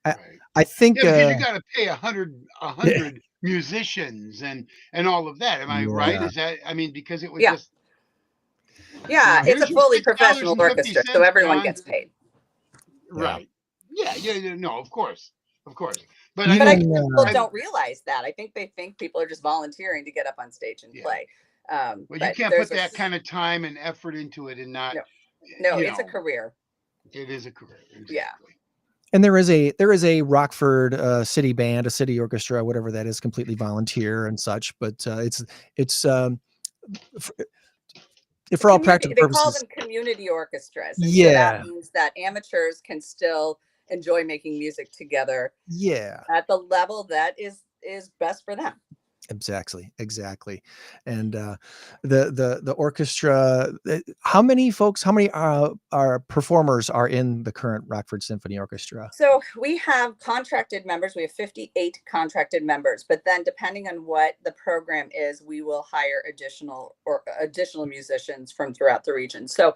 I think because you got to pay 100 musicians and all of that. Am I right? Is that, I mean, because it was just it's a fully professional orchestra, so everyone gets paid. Right. Yeah. No, of course. But I think people don't realize that. I think they think people are just volunteering to get up on stage and play. Well, you can't put that kind of time and effort into it and not. No, it's a career. It is a career. Exactly. Yeah. And there is a Rockford city band, a city orchestra, whatever that is, completely volunteer and such. But it's for all practical purposes. They call them community orchestras. And so that means that amateurs can still enjoy making music together. Yeah. At the level that is best for them. Exactly. And the orchestra, how many performers are in the current Rockford Symphony Orchestra? So we have contracted members. We have 58 contracted members, but then depending on what the program is, we will hire additional musicians from throughout the region. So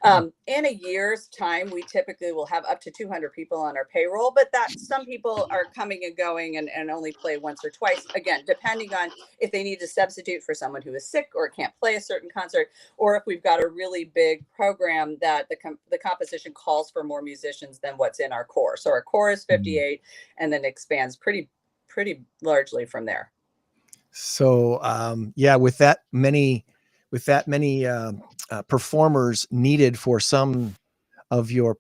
in a year's time, we typically will have up to 200 people on our payroll, but that some people are coming and going and only play once or twice, again, depending on if they need to substitute for someone who is sick or can't play a certain concert, or if we've got a really big program that the composition calls for more musicians than what's in our core. So our core is 58 and then expands pretty largely from there. So with that many performers needed for some of your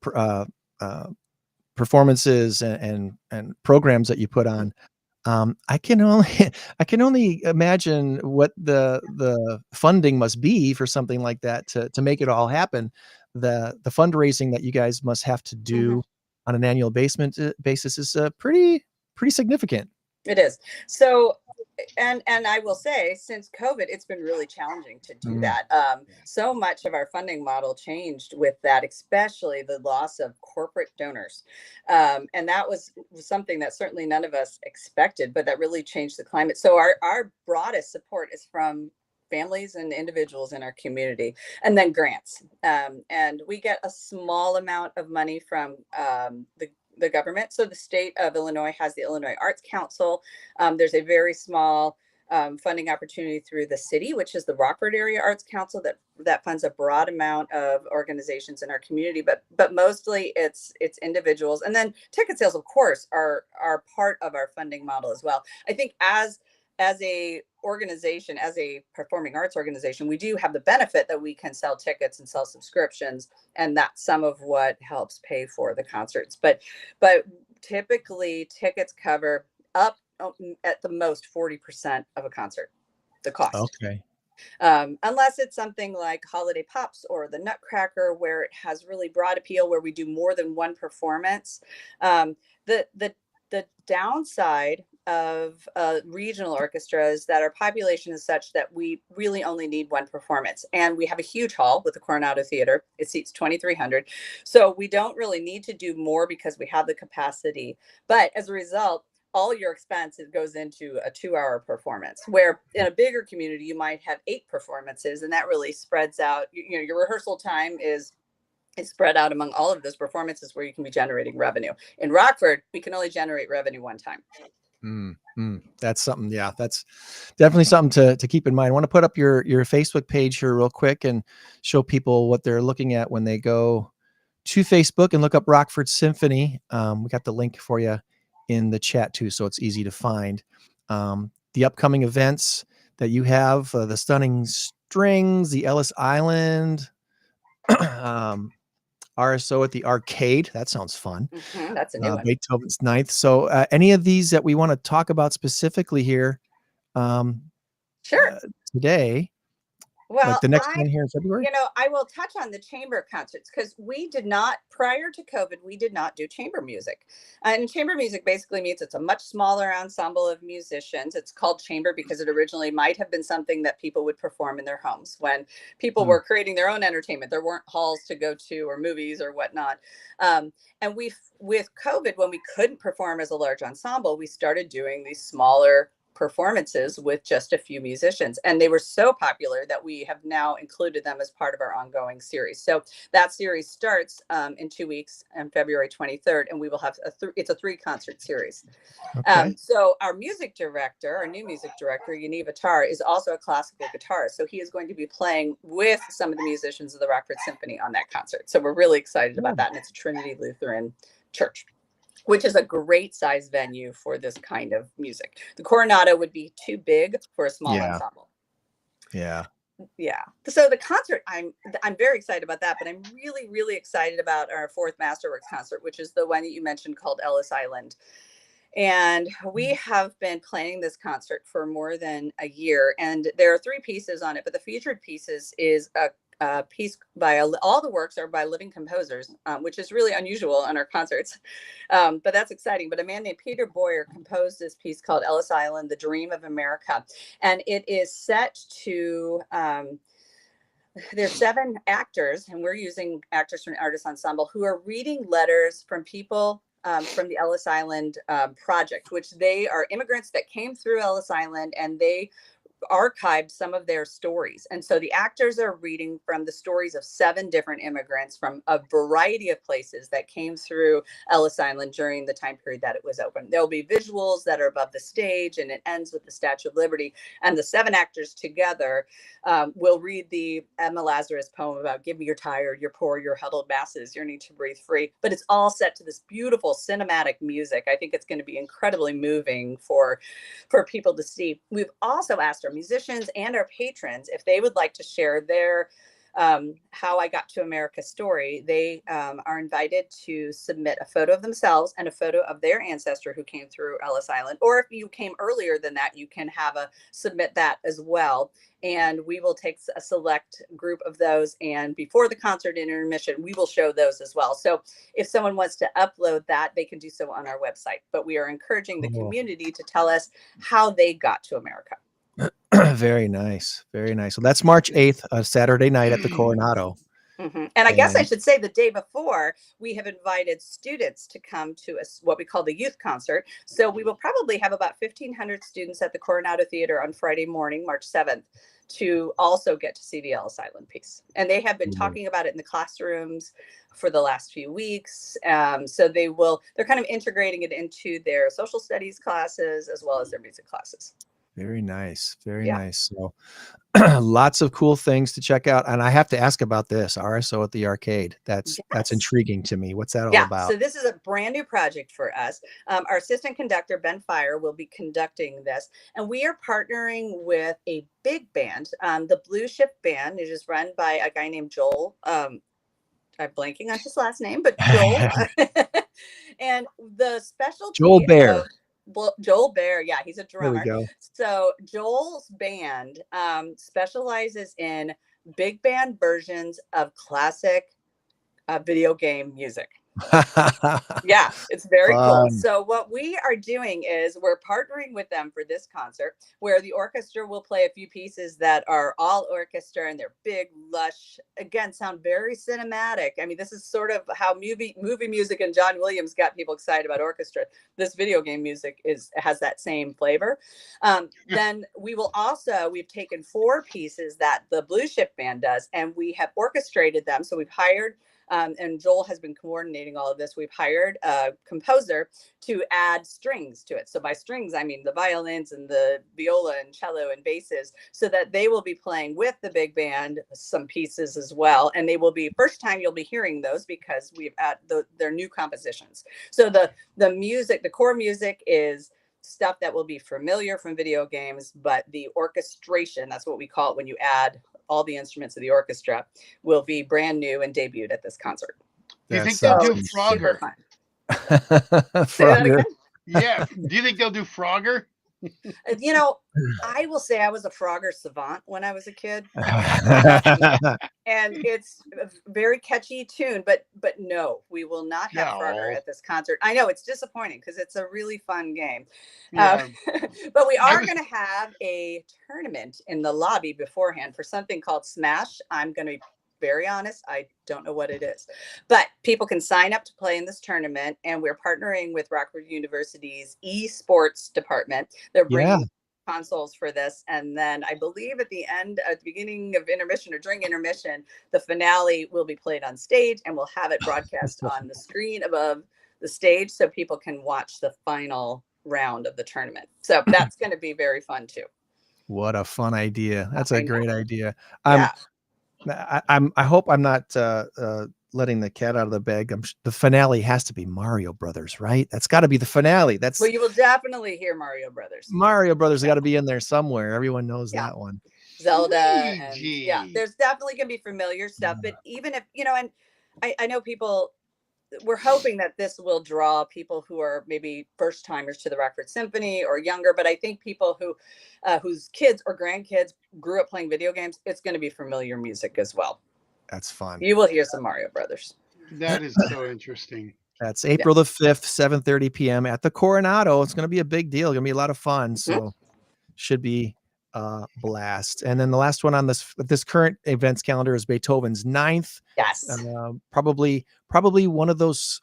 performances and programs that you put on, I can only imagine what the funding must be for something like that to make it all happen. The fundraising that you guys must have to do on an annual basis is pretty significant. It is. So, and I will say, since COVID, it's been really challenging to do that. So much of our funding model changed with that, especially the loss of corporate donors. And that was something that certainly none of us expected, but that really changed the climate. So our broadest support is from families and individuals in our community, and then grants. And we get a small amount of money from the government. So the state of Illinois has the Illinois Arts Council. There's a very small funding opportunity through the city, which is the Rockford Area Arts Council that funds a broad amount of organizations in our community, but mostly it's individuals. And then ticket sales, of course, are part of our funding model as well. I think as a organization, as a performing arts organization, we do have the benefit that we can sell tickets and sell subscriptions, and that's some of what helps pay for the concerts. But typically tickets cover up at the most 40% of a concert, the cost. Okay. Unless it's something like Holiday Pops or the Nutcracker, where it has really broad appeal, where we do more than one performance. The downside of regional orchestras that our population is such that we really only need one performance, and we have a huge hall with the Coronado Theater. It seats 2,300, so we don't really need to do more because we have the capacity. But as a result, all your expenses goes into a 2-hour performance, where in a bigger community you might have 8 performances, and that really spreads out. Your rehearsal time is spread out among all of those performances, where you can be generating revenue. In Rockford, we can only generate revenue one time. That's something. Yeah, that's definitely something to keep in mind. I want to put up your Facebook page here real quick and show people what they're looking at when they go to Facebook and look up Rockford Symphony. We got the link for you in the chat too, so it's easy to find. The upcoming events that you have, the Stunning Strings, the Ellis Island, RSO at the Arcade. That sounds fun. That's a new one. Beethoven's Ninth. So any of these that we want to talk about specifically here Sure. Today? Well, like the next one here in February? I will touch on the chamber concerts, because we did not, prior to COVID, we did not do chamber music. And chamber music basically means it's a much smaller ensemble of musicians. It's called chamber because it originally might have been something that people would perform in their homes when people were creating their own entertainment. There weren't halls to go to or movies or whatnot. And with COVID, when we couldn't perform as a large ensemble, we started doing these smaller performances with just a few musicians, and they were so popular that we have now included them as part of our ongoing series. So that series starts in 2 weeks on February 23rd, and we will have it's a 3-concert series. Okay. So our music director, our new music director, Yaniv Attar, is also a classical guitarist, so he is going to be playing with some of the musicians of the Rockford Symphony on that concert. So we're really excited about that, and it's a Trinity Lutheran Church, which is a great size venue for this kind of music. The Coronado would be too big for a small ensemble. Yeah. So the concert, I'm very excited about that, but I'm really, really excited about our 4th Masterworks concert, which is the one that you mentioned called Ellis Island. And we have been planning this concert for more than a year, and there are 3 pieces on it, but the featured pieces is a piece by all the works are by living composers, which is really unusual on our concerts, but that's exciting. But a man named Peter Boyer composed this piece called Ellis Island, The Dream of America, and it is set to there's 7 actors, and we're using actors from Artist Ensemble, who are reading letters from people from the Ellis Island project, which they are immigrants that came through Ellis Island, and they archived some of their stories. And so the actors are reading from the stories of 7 different immigrants from a variety of places that came through Ellis Island during the time period that it was open. There'll be visuals that are above the stage, and it ends with the Statue of Liberty. And the 7 actors together will read the Emma Lazarus poem about "Give me your tired, your poor, your huddled masses, your need to breathe free." But it's all set to this beautiful cinematic music. I think it's going to be incredibly moving for people to see. We've also asked our musicians and our patrons if they would like to share their How I Got to America story. They are invited to submit a photo of themselves and a photo of their ancestor who came through Ellis Island. Or if you came earlier than that, you can submit that as well. And we will take a select group of those, and before the concert intermission, we will show those as well. So if someone wants to upload that, they can do so on our website. But we are encouraging the community to tell us how they got to America. Very nice. Very nice. So that's March 8th, Saturday night at the Coronado. And I guess I should say the day before, we have invited students to come to what we call the youth concert. So we will probably have about 1,500 students at the Coronado Theater on Friday morning, March 7th, to also get to see the Ellis Island piece. And they have been talking about it in the classrooms for the last few weeks. So they're kind of integrating it into their social studies classes as well as their music classes. Very nice. Very Yeah. nice. So lots of cool things to check out. And I have to ask about this RSO at the arcade. That's Yes. intriguing to me. What's that all Yeah, about? so this is a brand new project for us. Our assistant conductor, Ben Fire, will be conducting this, and we are partnering with a big band, the Blue Ship Band. It is run by a guy named Joel. I'm blanking on his last name, but Joel. And the Joel specialty Bear. of Joel Bear, yeah, he's a There we drummer. go. So Joel's band specializes in big band versions of classic video game music. Yeah, it's very cool. Fun. So what we are doing is we're partnering with them for this concert where the orchestra will play a few pieces that are all orchestra and they're big, lush, again, sound very cinematic. I mean, this is sort of how movie music and John Williams got people excited about orchestra. This video game music has that same flavor. Then we will also, we've taken 4 pieces that the Blue Ship Band does and we have orchestrated them. So we've hired and Joel has been coordinating all of this. We've hired a composer to add strings to it. So by strings, I mean the violins and the viola and cello and basses, so that they will be playing with the big band some pieces as well. And they will be first time you'll be hearing those because we've they're new compositions. So the music, the core music is stuff that will be familiar from video games, but the orchestration, that's what we call it when you add all the instruments of the orchestra, will be brand new and debuted at this concert. Do you think That they'll do sounds Super Frogger? fun. Say that Frogger. again? Yeah. Do you think they'll do Frogger? You know, I will say I was a Frogger savant when I was a kid. And it's a very catchy tune, but no, we will not have Frogger No. at this concert. I know it's disappointing because it's a really fun game. Yeah. But we are going to have a tournament in the lobby beforehand for something called Smash. I'm going to be very honest, I don't know what it is, but people can sign up to play in this tournament, and we're partnering with Rockford University's esports department. They're bringing consoles for this, and then I believe at the beginning of intermission or during intermission, the finale will be played on stage, and we'll have it broadcast on the screen above the stage so people can watch the final round of the tournament. So that's going to be very fun too. What a fun idea. That's a great idea. Yeah. I hope I'm not letting the cat out of the bag. The finale has to be Mario Brothers, right? That's got to be the finale. That's Well, you will definitely hear Mario Brothers. Mario Brothers got to be in there somewhere. Everyone knows that one. Zelda, and yeah, there's definitely gonna be familiar stuff. But even if and I know people, we're hoping that this will draw people who are maybe first timers to the Rockford Symphony or younger. But I think people who whose kids or grandkids grew up playing video games, it's going to be familiar music as well. That's fun. You will hear some Mario Brothers. That is so interesting. That's April the 5th, 7:30 p.m. at the Coronado. It's going to be a big deal. It's going to be a lot of fun. So should be blast. And then the last one on this current events calendar is Beethoven's 9th. Yes. Probably one of those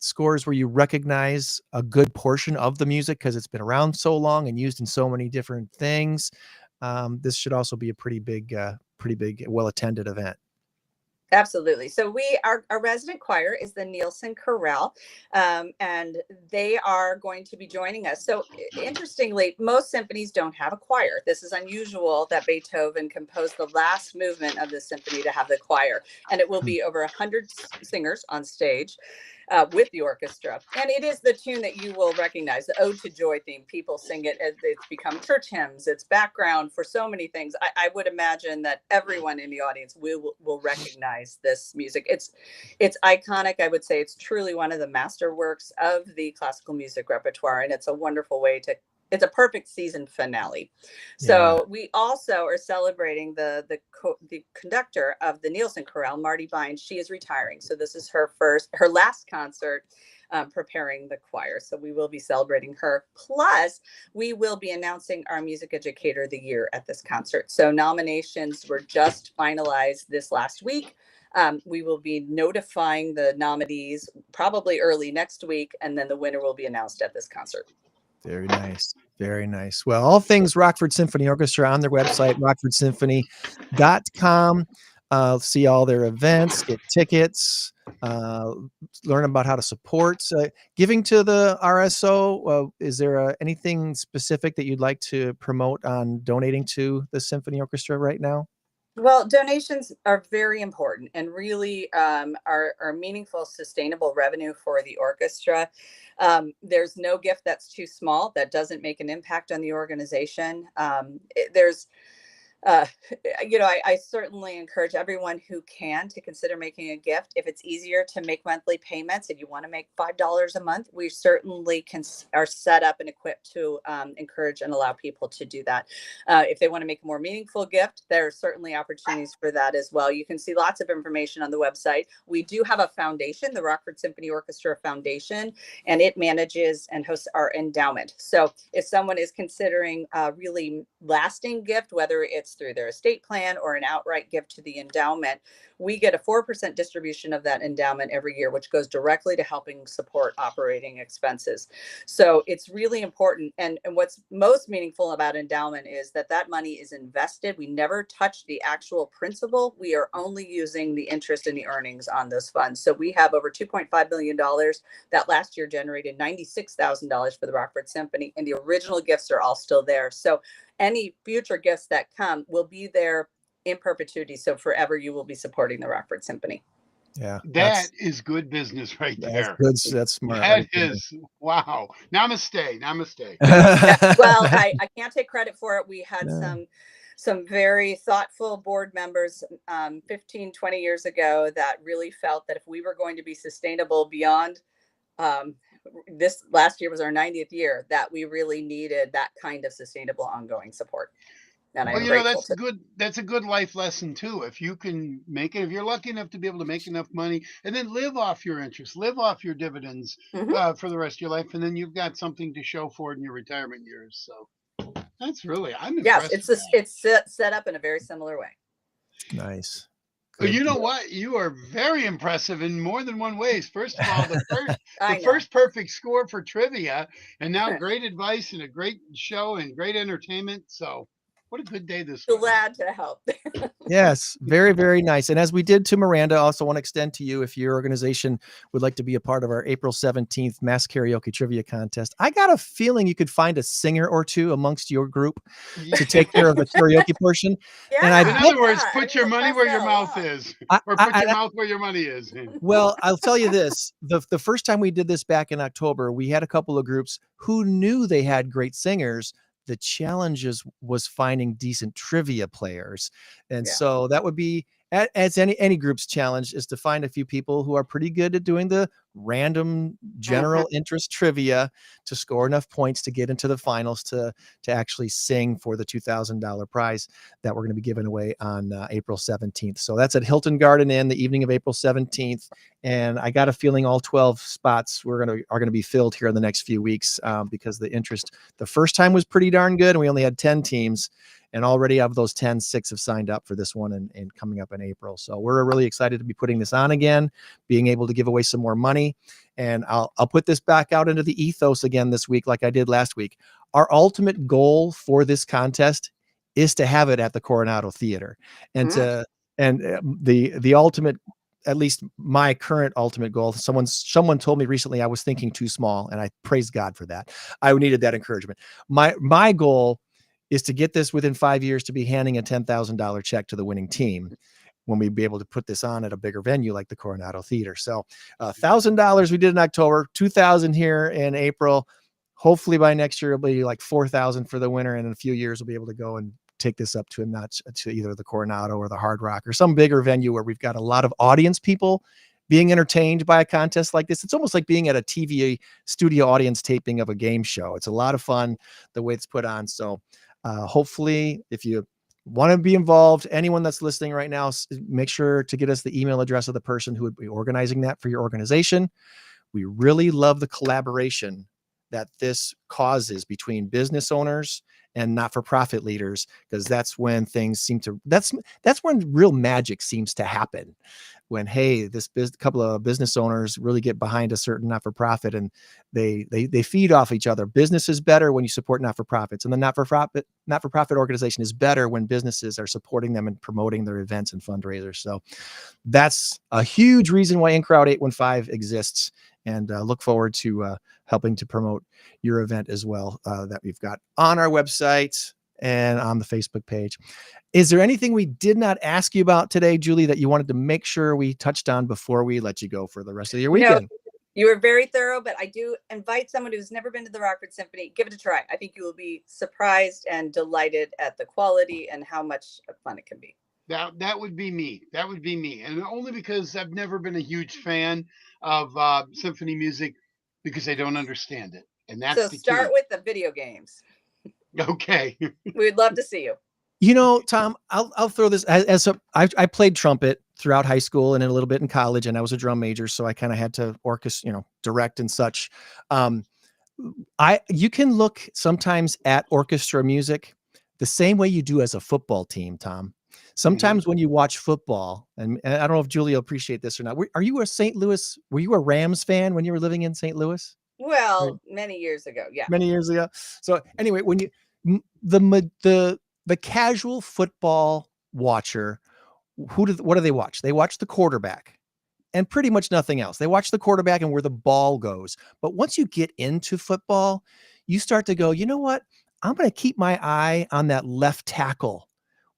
scores where you recognize a good portion of the music because it's been around so long and used in so many different things. This should also be a pretty big, well-attended event. Absolutely. So our resident choir is the Nielsen Chorale, and they are going to be joining us. So interestingly, most symphonies don't have a choir. This is unusual that Beethoven composed the last movement of the symphony to have the choir, and it will be over 100 singers on stage with the orchestra. And it is the tune that you will recognize, the Ode to Joy theme. People sing it as it's become church hymns. It's background for so many things. I would imagine that everyone in the audience will recognize this music. It's iconic. I would say it's truly one of the masterworks of the classical music repertoire, and it's a wonderful way to. It's a perfect season finale. So we also are celebrating the conductor of the Nielsen Chorale, Marty Vines. She is retiring. So this is her last concert preparing the choir. So we will be celebrating her. Plus, we will be announcing our Music Educator of the Year at this concert. So nominations were just finalized this last week. We will be notifying the nominees probably early next week, and then the winner will be announced at this concert. Very nice. Very nice. Well, all things Rockford Symphony Orchestra on their website, rockfordsymphony.com. see all their events, get tickets, learn about how to support giving to the RSO. Is there anything specific that you'd like to promote on donating to the Symphony Orchestra right now? Well, donations are very important and really are meaningful, sustainable revenue for the orchestra. There's no gift that's too small that doesn't make an impact on the organization. There's I certainly encourage everyone who can to consider making a gift. If it's easier to make monthly payments and you want to make $5 a month, we certainly are set up and equipped to encourage and allow people to do that. If they want to make a more meaningful gift, there are certainly opportunities for that as well. You can see lots of information on the website. We do have a foundation, the Rockford Symphony Orchestra Foundation, and it manages and hosts our endowment. So if someone is considering a really lasting gift, whether it's through their estate plan or an outright gift to the endowment, we get a 4% distribution of that endowment every year, which goes directly to helping support operating expenses. So it's really important. And what's most meaningful about endowment is that that money is invested. We never touch the actual principal. We are only using the interest and the earnings on those funds. So we have over $2.5 billion that last year generated $96,000 for the Rockford Symphony, and the original gifts are all still there. So any future gifts that come will be there in perpetuity. So forever you will be supporting the Rockford Symphony. Yeah, that is good business right there. Good, that's smart. That is wow. Namaste. Well, I can't take credit for it. We had some very thoughtful board members 15, 20 years ago that really felt that if we were going to be sustainable beyond this last year was our 90th year, that we really needed that kind of sustainable ongoing support. And well, that's a good life lesson too. If you can make it, if you're lucky enough to be able to make enough money and then live off your interest, live off your dividends for the rest of your life, and then you've got something to show for it in your retirement years. So that's really, I'm impressed. Yes, it's set up in a very similar way. Nice. Well, you know what? You are very impressive in more than one ways. First of all, the first perfect score for trivia, and now great advice and a great show and great entertainment. So what a good day this was. Glad to help. Yes, very, very nice. And as we did to Miranda, I also want to extend to you, if your organization would like to be a part of our April 17th Mass Karaoke Trivia Contest, I got a feeling you could find a singer or two amongst your group to take care of the karaoke portion. Yeah, and in other words, put your money where your mouth is, or put your mouth where your money is. Well, I'll tell you this. The first time we did this back in October, we had a couple of groups who knew they had great singers. The challenges was finding decent trivia players. And so that would be, as any group's challenge, is to find a few people who are pretty good at doing the random general interest trivia to score enough points to get into the finals to actually sing for the $2,000 prize that we're going to be giving away on April 17th. So that's at Hilton Garden Inn the evening of April 17th. And I got a feeling all 12 spots are going to be filled here in the next few weeks because the interest the first time was pretty darn good, and we only had 10 teams. And already of those 10, 6 have signed up for this one and coming up in April. So we're really excited to be putting this on again, being able to give away some more money. And I'll put this back out into the ethos again this week, like I did last week. Our ultimate goal for this contest is to have it at the Coronado Theater. And the ultimate, at least my current ultimate goal, someone told me recently I was thinking too small, and I praise God for that. I needed that encouragement. My goal is to get this within 5 years to be handing a $10,000 check to the winning team when we be able to put this on at a bigger venue like the Coronado Theater. So $1,000 we did in October, 2,000 here in April. Hopefully by next year, it'll be like 4,000 for the winner. And in a few years, we'll be able to go and take this up to a notch to either the Coronado or the Hard Rock or some bigger venue where we've got a lot of audience people being entertained by a contest like this. It's almost like being at a TV studio audience taping of a game show. It's a lot of fun the way it's put on. So hopefully, if you want to be involved, anyone that's listening right now, make sure to get us the email address of the person who would be organizing that for your organization. We really love the collaboration that this causes between business owners and not-for-profit leaders, because that's when things seem to, that's when real magic seems to happen. When, hey, this couple of business owners really get behind a certain not-for-profit, and they feed off each other. Business is better when you support not-for-profits, and the not-for-profit organization is better when businesses are supporting them and promoting their events and fundraisers. So that's a huge reason why InCrowd 815 exists, and look forward to helping to promote your event as well, that we've got on our website and on the Facebook page. Is there anything we did not ask you about today, Julie, that you wanted to make sure we touched on before we let you go for the rest of your weekend? No, you were very thorough, but I do invite someone who's never been to the Rockford Symphony. Give it a try. I think you will be surprised and delighted at the quality and how much fun it can be. That would be me. That would be me. And only because I've never been a huge fan of symphony music, because I don't understand it. And that's so the start key. with the video games. Okay. We'd love to see you. You know, Tom, I'll throw this I played trumpet throughout high school and a little bit in college, and I was a drum major, so I kind of had to direct and such. You can look sometimes at orchestra music the same way you do as a football team, Tom. Sometimes when you watch football, and I don't know if Julie will appreciate this or not. Were you a Rams fan when you were living in St. Louis? Well, many years ago, yeah. Many years ago. So anyway, when you the casual football watcher, what do they watch? They watch the quarterback and pretty much nothing else. They watch the quarterback and where the ball goes. But once you get into football, you start to go, you know what? I'm going to keep my eye on that left tackle.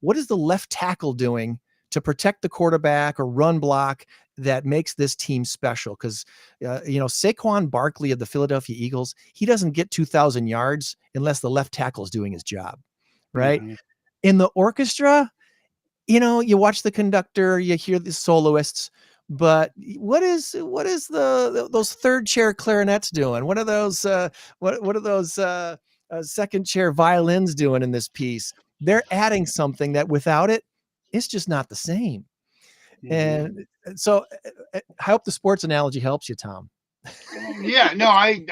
What is the left tackle doing to protect the quarterback or run block that makes this team special? Because, Saquon Barkley of the Philadelphia Eagles, he doesn't get 2,000 yards unless the left tackle is doing his job, right? In the orchestra, you watch the conductor, you hear the soloists, but what is those third chair clarinets doing? What are those second chair violins doing in this piece? They're adding something that without it, it's just not the same. And so I hope the sports analogy helps you, Tom. Yeah, no, I'm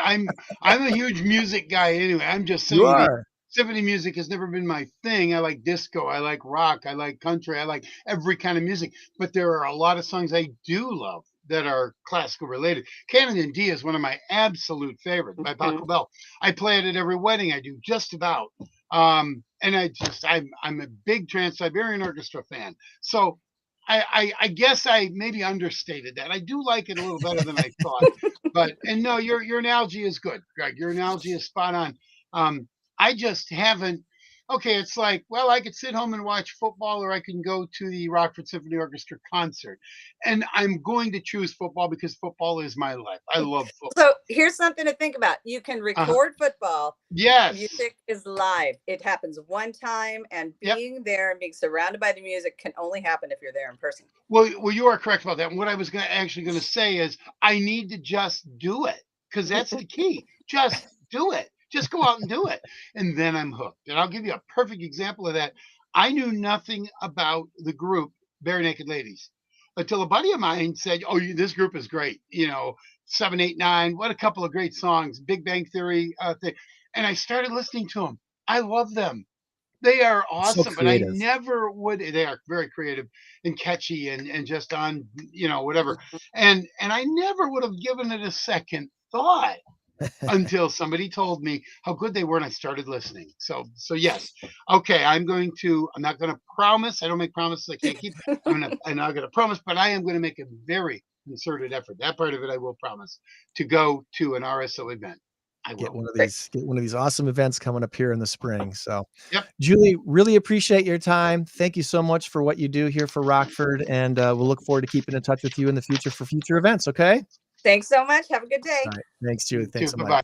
a huge music guy anyway. I'm just saying, You are. Symphony music has never been my thing. I like disco, I like rock, I like country, I like every kind of music. But there are a lot of songs I do love that are classical related. Canon in D is one of my absolute favorites by Paco Bell. I play it at every wedding I do, just about. And I'm a big Trans-Siberian Orchestra fan. So I guess I maybe understated that. I do like it a little better than I thought. And no, your analogy is good, Greg. Your analogy is spot on. I just haven't. Okay, it's like, well, I could sit home and watch football, or I can go to the Rockford Symphony Orchestra concert. And I'm going to choose football because football is my life. I love football. So here's something to think about. You can record football. Yes. Music is live. It happens one time, and being there and being surrounded by the music can only happen if you're there in person. Well, you are correct about that. And what I was actually going to say is I need to just do it, because that's the key. Just do it. Just go out and do it. And then I'm hooked. And I'll give you a perfect example of that. I knew nothing about the group Bare Naked Ladies until a buddy of mine said, oh, this group is great. 7, 8, 9. What a couple of great songs. Big Bang Theory thing. And I started listening to them. I love them. They are awesome. But I never would. They are very creative and catchy and just on, whatever. And I never would have given it a second thought until somebody told me how good they were and I started listening. So yes. Okay, I'm not going to promise. I don't make promises I can't keep. I'm not going to promise, but I am going to make a very concerted effort. That part of it I will promise, to go to an RSO event. I will. Get one of these awesome events coming up here in the spring. So yep. Julie, really appreciate your time. Thank you so much for what you do here for Rockford. And we'll look forward to keeping in touch with you in the future for future events. Okay. Thanks so much. Have a good day. All right. Thanks, Julie. Thanks so much. Bye-bye.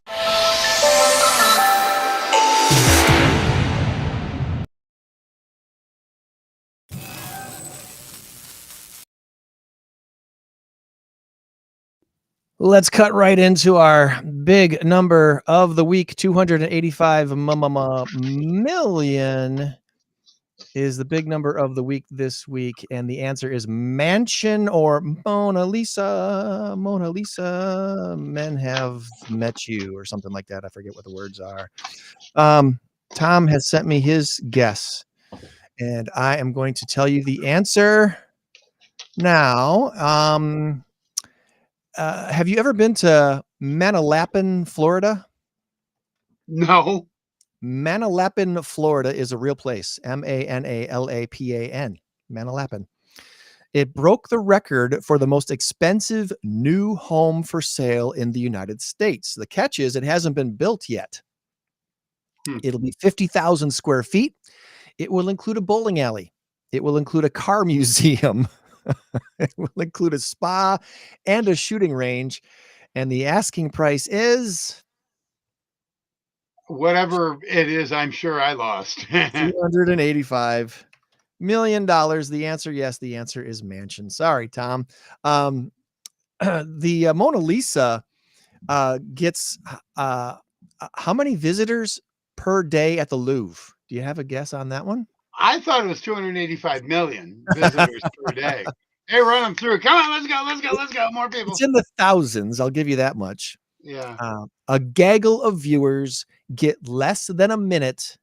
Let's cut right into our big number of the week. 285 million is the big number of the week this week. And the answer is Mansion or Mona Lisa. Mona Lisa, men have met you, or something like that. I forget what the words are. Tom has sent me his guess, and I am going to tell you the answer now. Have you ever been to Manalapan, Florida? No. Manalapan, Florida is a real place. Manalapan. Manalapan. It broke the record for the most expensive new home for sale in the United States. The catch is it hasn't been built yet. It'll be 50,000 square feet. It will include a bowling alley. It will include a car museum. It will include a spa and a shooting range. And the asking price is Whatever it is, I'm sure I lost. $285 million. The answer, yes, the answer is mansion. Sorry, Tom. The Mona Lisa gets how many visitors per day at the Louvre? Do you have a guess on that one? I thought it was 285 million visitors per day. Hey, run them through. Come on, let's go. More people. It's in the thousands. I'll give you that much. Yeah. A gaggle of viewers get less than a minute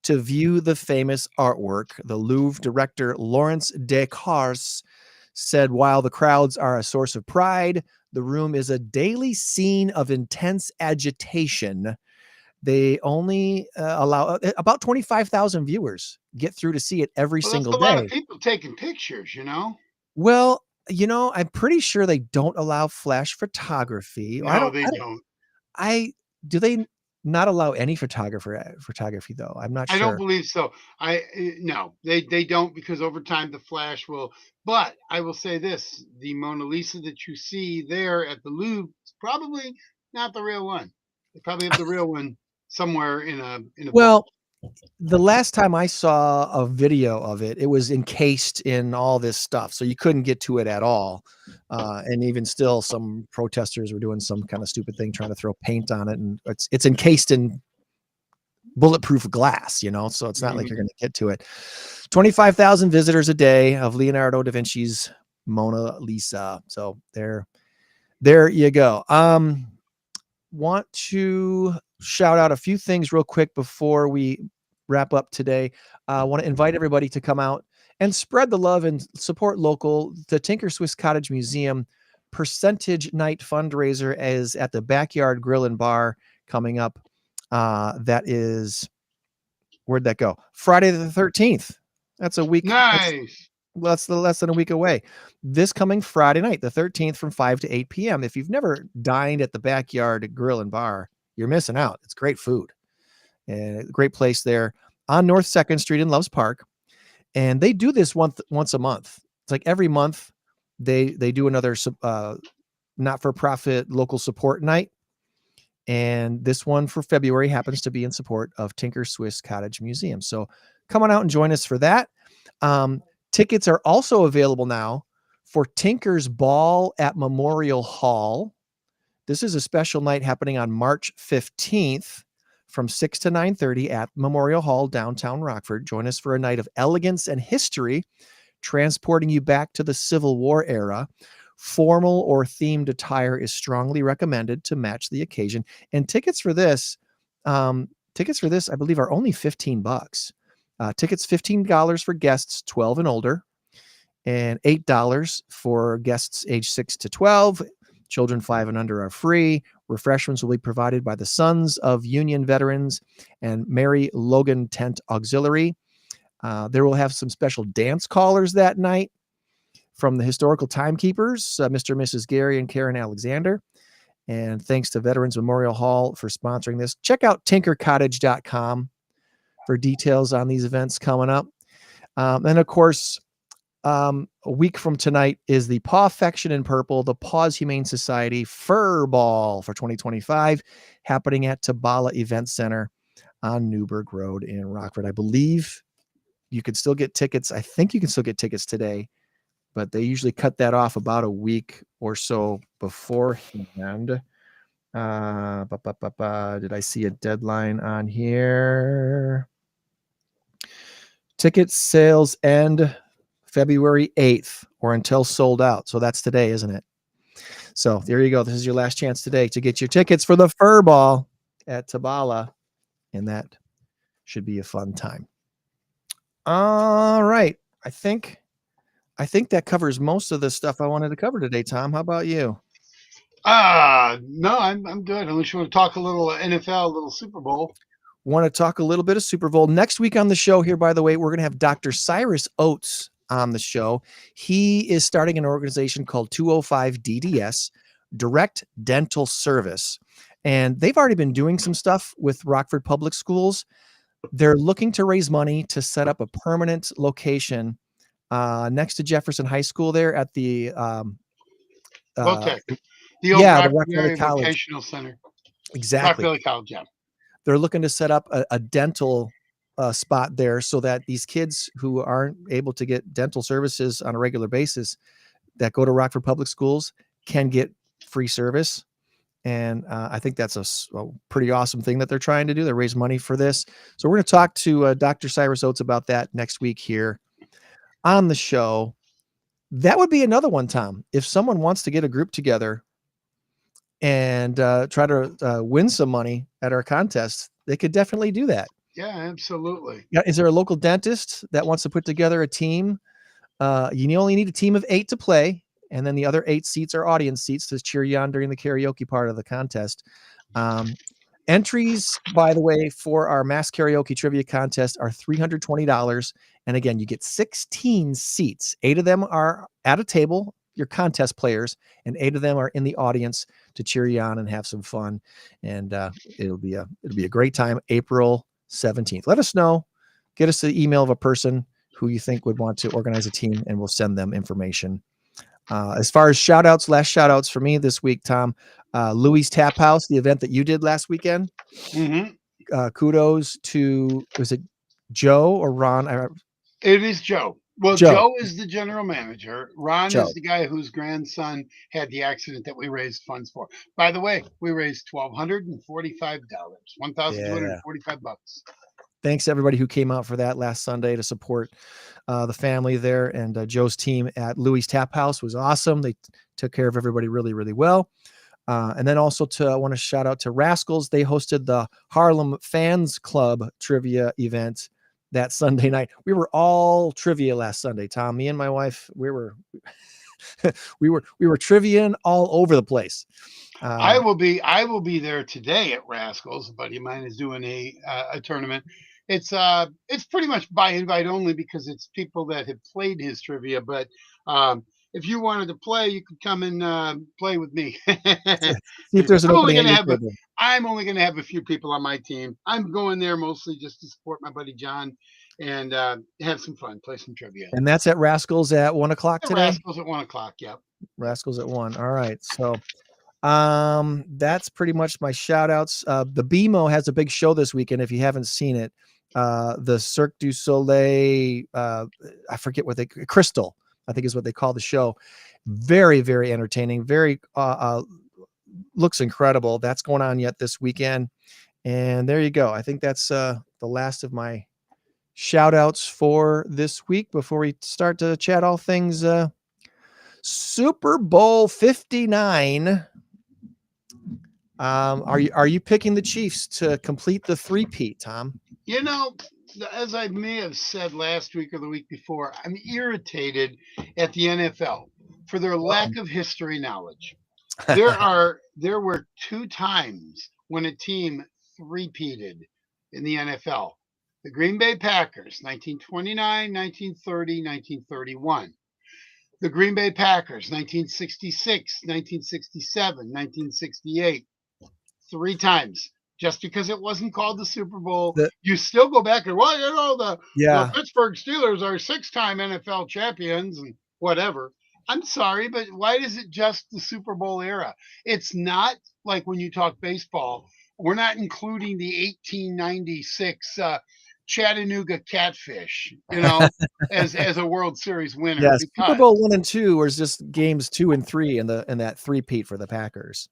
to view the famous artwork. The Louvre director Lawrence Descartes said, while the crowds are a source of pride, the room is a daily scene of intense agitation. They only allow about 25,000 viewers get through to see it every single day. That's a lot of people taking pictures, you know? Well, I'm pretty sure they don't allow flash photography. No, they don't. Do they not allow any photography though? I'm not sure. I don't believe so. No, they don't, because over time the flash will. But I will say this: the Mona Lisa that you see there at the Louvre is probably not the real one. They probably have the real one somewhere in a. Well, the last time I saw a video of it, it was encased in all this stuff, so you couldn't get to it at all. And even still, some protesters were doing some kind of stupid thing, trying to throw paint on it, and it's encased in bulletproof glass, so it's not like you're going to get to it. 25,000 visitors a day of Leonardo da Vinci's Mona Lisa. So there you go. Want to shout out a few things real quick before we wrap up today. I want to invite everybody to come out and spread the love and support local. The Tinker Swiss Cottage Museum Percentage Night fundraiser is at the Backyard Grill and Bar coming up. That is, where'd that go? Friday the 13th. That's a week. Nice. That's less than a week away. This coming Friday night, the 13th, from 5 to 8 p.m. If you've never dined at the Backyard Grill and Bar, you're missing out. It's great food and a great place there on North 2nd Street in Loves Park. And they do this once a month. It's like every month they do another not-for-profit local support night. And this one for February happens to be in support of Tinker Swiss Cottage Museum. So come on out and join us for that. Tickets are also available now for Tinker's Ball at Memorial Hall. This is a special night happening on March 15th from 6 to 9:30 at Memorial Hall, downtown Rockford. Join us for a night of elegance and history, transporting you back to the Civil War era. Formal or themed attire is strongly recommended to match the occasion. And tickets for this, I believe, are only $15. Tickets $15 for guests 12 and older, and $8 for guests age 6 to 12. Children 5 and under are free. Refreshments will be provided by the Sons of Union Veterans and Mary Logan Tent Auxiliary. There will have some special dance callers that night from the historical timekeepers, Mr. and Mrs. Gary and Karen Alexander. And thanks to Veterans Memorial Hall for sponsoring this. Check out tinkercottage.com for details on these events coming up. And of course, a week from tonight is the Paw Affection in Purple, the Paws Humane Society Fur Ball for 2025, happening at Tabala Event Center on Newburgh Road in Rockford. I believe you could still get tickets. I think you can still get tickets today, but they usually cut that off about a week or so beforehand. Did I see a deadline on here? Ticket sales end February 8th or until sold out. So that's today, isn't it? So there you go. This is your last chance today to get your tickets for the Fur Ball at Tabala in that Should be a fun time. All right. I think that covers most of the stuff I wanted to cover today, Tom. How about you? No, I'm good. Unless you want to talk a little NFL, a little Super Bowl. Want to talk a little bit of Super Bowl next week on the show here. By the way, we're going to have Dr. Cyrus Oates on the show. He is starting an organization called 205 DDS, Direct Dental Service. And they've already been doing some stuff with Rockford Public Schools. They're looking to raise money to set up a permanent location next to Jefferson High School there at the Tech. The old Rock Valley College Vocational Center. Exactly. Rock Valley College, yeah. They're looking to set up a dental spot there so that these kids who aren't able to get dental services on a regular basis that go to Rockford Public Schools can get free service. And I think that's a pretty awesome thing that they're trying to do. They raise money for this. So we're going to talk to Dr. Cyrus Oates about that next week here on the show. That would be another one, Tom. If someone wants to get a group together and try to win some money at our contest, they could definitely do that. Yeah, absolutely. Yeah. Is there a local dentist that wants to put together a team? You only need a team of 8 to play. And then the other 8 seats are audience seats to cheer you on during the karaoke part of the contest. Entries, by the way, for our mass karaoke trivia contest are $320. And again, you get 16 seats. 8 of them are at a table, your contest players, and 8 of them are in the audience to cheer you on and have some fun. And it'll be a great time. April 17th. Let us know. Get us the email of a person who you think would want to organize a team, and we'll send them information. As far as last shout outs for me this week, Tom, Louis Tap House, the event that you did last weekend. Mm-hmm. Kudos to, was it Joe or Ron? It is Joe. Well, Joe is the general manager. Ron is the guy whose grandson had the accident that we raised funds for. By the way, we raised $1,245, $1,245. Thanks everybody who came out for that last Sunday to support the family there. And Joe's team at Louis Tap House was awesome. They took care of everybody really, really well. And then also I want to shout out to Rascals. They hosted the Harlem Fans Club trivia event that Sunday night. We were all trivia last Sunday, Tom. Me and my wife, we were triviaing all over the place. I will be there today at Rascals. A buddy of mine is doing a tournament. It's pretty much by invite only because it's people that have played his trivia. But if you wanted to play, you could come and play with me. See if there's an opening. I'm only going to have a few people on my team. I'm going there mostly just to support my buddy John and have some fun, play some trivia. And that's at Rascals at 1:00 today. Rascals at 1:00. Yep. Rascals at 1. All right. So that's pretty much my shout outs. The BMO has a big show this weekend. If you haven't seen it, the Cirque du Soleil, I forget what Crystal, I think is what they call the show. Very, very entertaining. Very, looks incredible. That's going on yet this weekend. And there you go. I think that's the last of my shout outs for this week before we start to chat all things Super Bowl 59. Are you picking the Chiefs to complete the three-peat, Tom? As I may have said last week or the week before, I'm irritated at the NFL for their lack of history knowledge. There were 2 times when a team three-peated in the NFL. The Green Bay Packers, 1929, 1930, 1931. The Green Bay Packers, 1966, 1967, 1968. 3 times. Just because it wasn't called the Super Bowl, you still go back and, the Pittsburgh Steelers are 6-time NFL champions and whatever. I'm sorry, but why is it just the Super Bowl era? It's not like when you talk baseball, we're not including the 1896 Chattanooga Catfish, as a World Series winner. Yes, Super Bowl 1 and 2 was just games 2 and 3 in that three-peat for the Packers.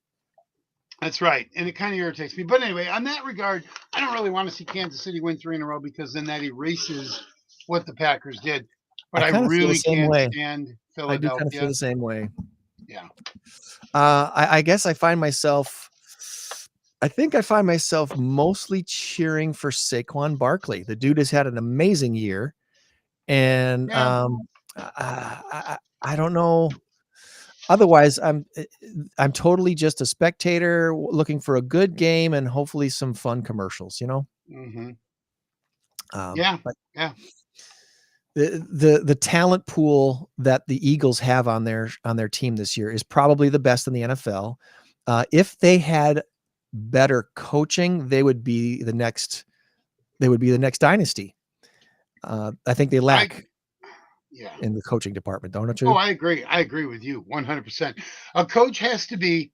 That's right. And it kind of irritates me. But anyway, on that regard, I don't really want to see Kansas City win 3 in a row because then that erases what the Packers did. But I really can't stand Philadelphia. I do kind of feel the same way. Yeah. I guess I find myself I think I find myself mostly cheering for Saquon Barkley. The dude has had an amazing year, and Yeah. I don't know. Otherwise, I'm totally just a spectator looking for a good game and hopefully some fun commercials. Hmm. Um, Yeah. but Yeah. the talent pool that the Eagles have on their team this year is probably the best in the NFL. If they had better coaching, they would be the next dynasty. I think they lack Yeah. in the coaching department, don't Oh, you? I agree. I agree with you 100%. A coach has to be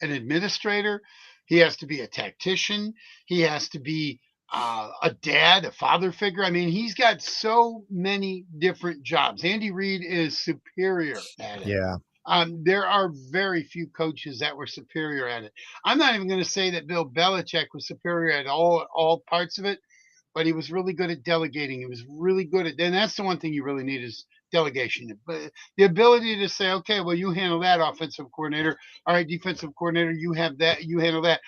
an administrator. He has to be a tactician. He has to be a dad, a father figure. I mean, he's got so many different jobs. Andy Reid is superior at it. Yeah. There are very few coaches that were superior at it. I'm not even going to say that Bill Belichick was superior at all parts of it, but he was really good at delegating. He was really good at, and that's the one thing you really need is delegation. But the ability to say, okay, well, you handle that, offensive coordinator. All right, defensive coordinator, you have that, you handle that.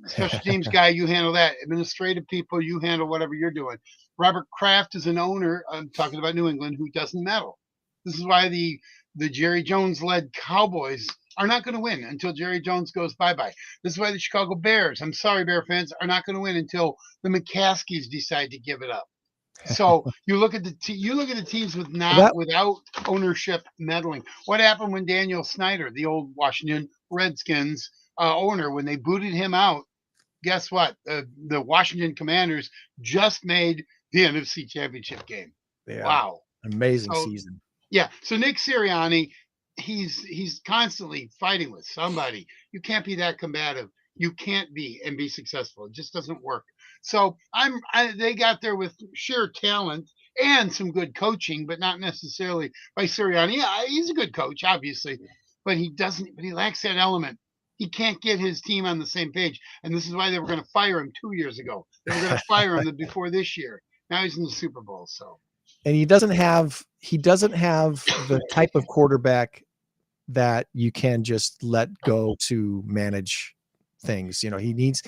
Special teams guy, you handle that. Administrative people, you handle whatever you're doing. Robert Kraft is an owner. I'm talking about New England who doesn't meddle. This is why the Jerry Jones led Cowboys are not going to win until Jerry Jones goes bye bye. This is why the Chicago Bears, I'm sorry, Bear fans, are not going to win until the McCaskies decide to give it up. So you look at the teams That without ownership meddling. What happened when Daniel Snyder, the old Washington Redskins owner, when they booted him out? Guess what? The Washington Commanders just made the NFC Championship game. yeah, Wow. amazing So season. yeah. So Nick Sirianni, he's constantly fighting with somebody. You can't be that combative. You can't be and be successful. It just doesn't work. So they got there with sheer talent and some good coaching, but not necessarily by Sirianni. Yeah, he's a good coach, obviously, but he lacks that element. He can't get his team on the same page. And this is why they were going to fire him 2 years ago. They were going to fire him before this year. Now he's in the Super Bowl. So And he doesn't have the type of quarterback that you can just let go to manage things. He needs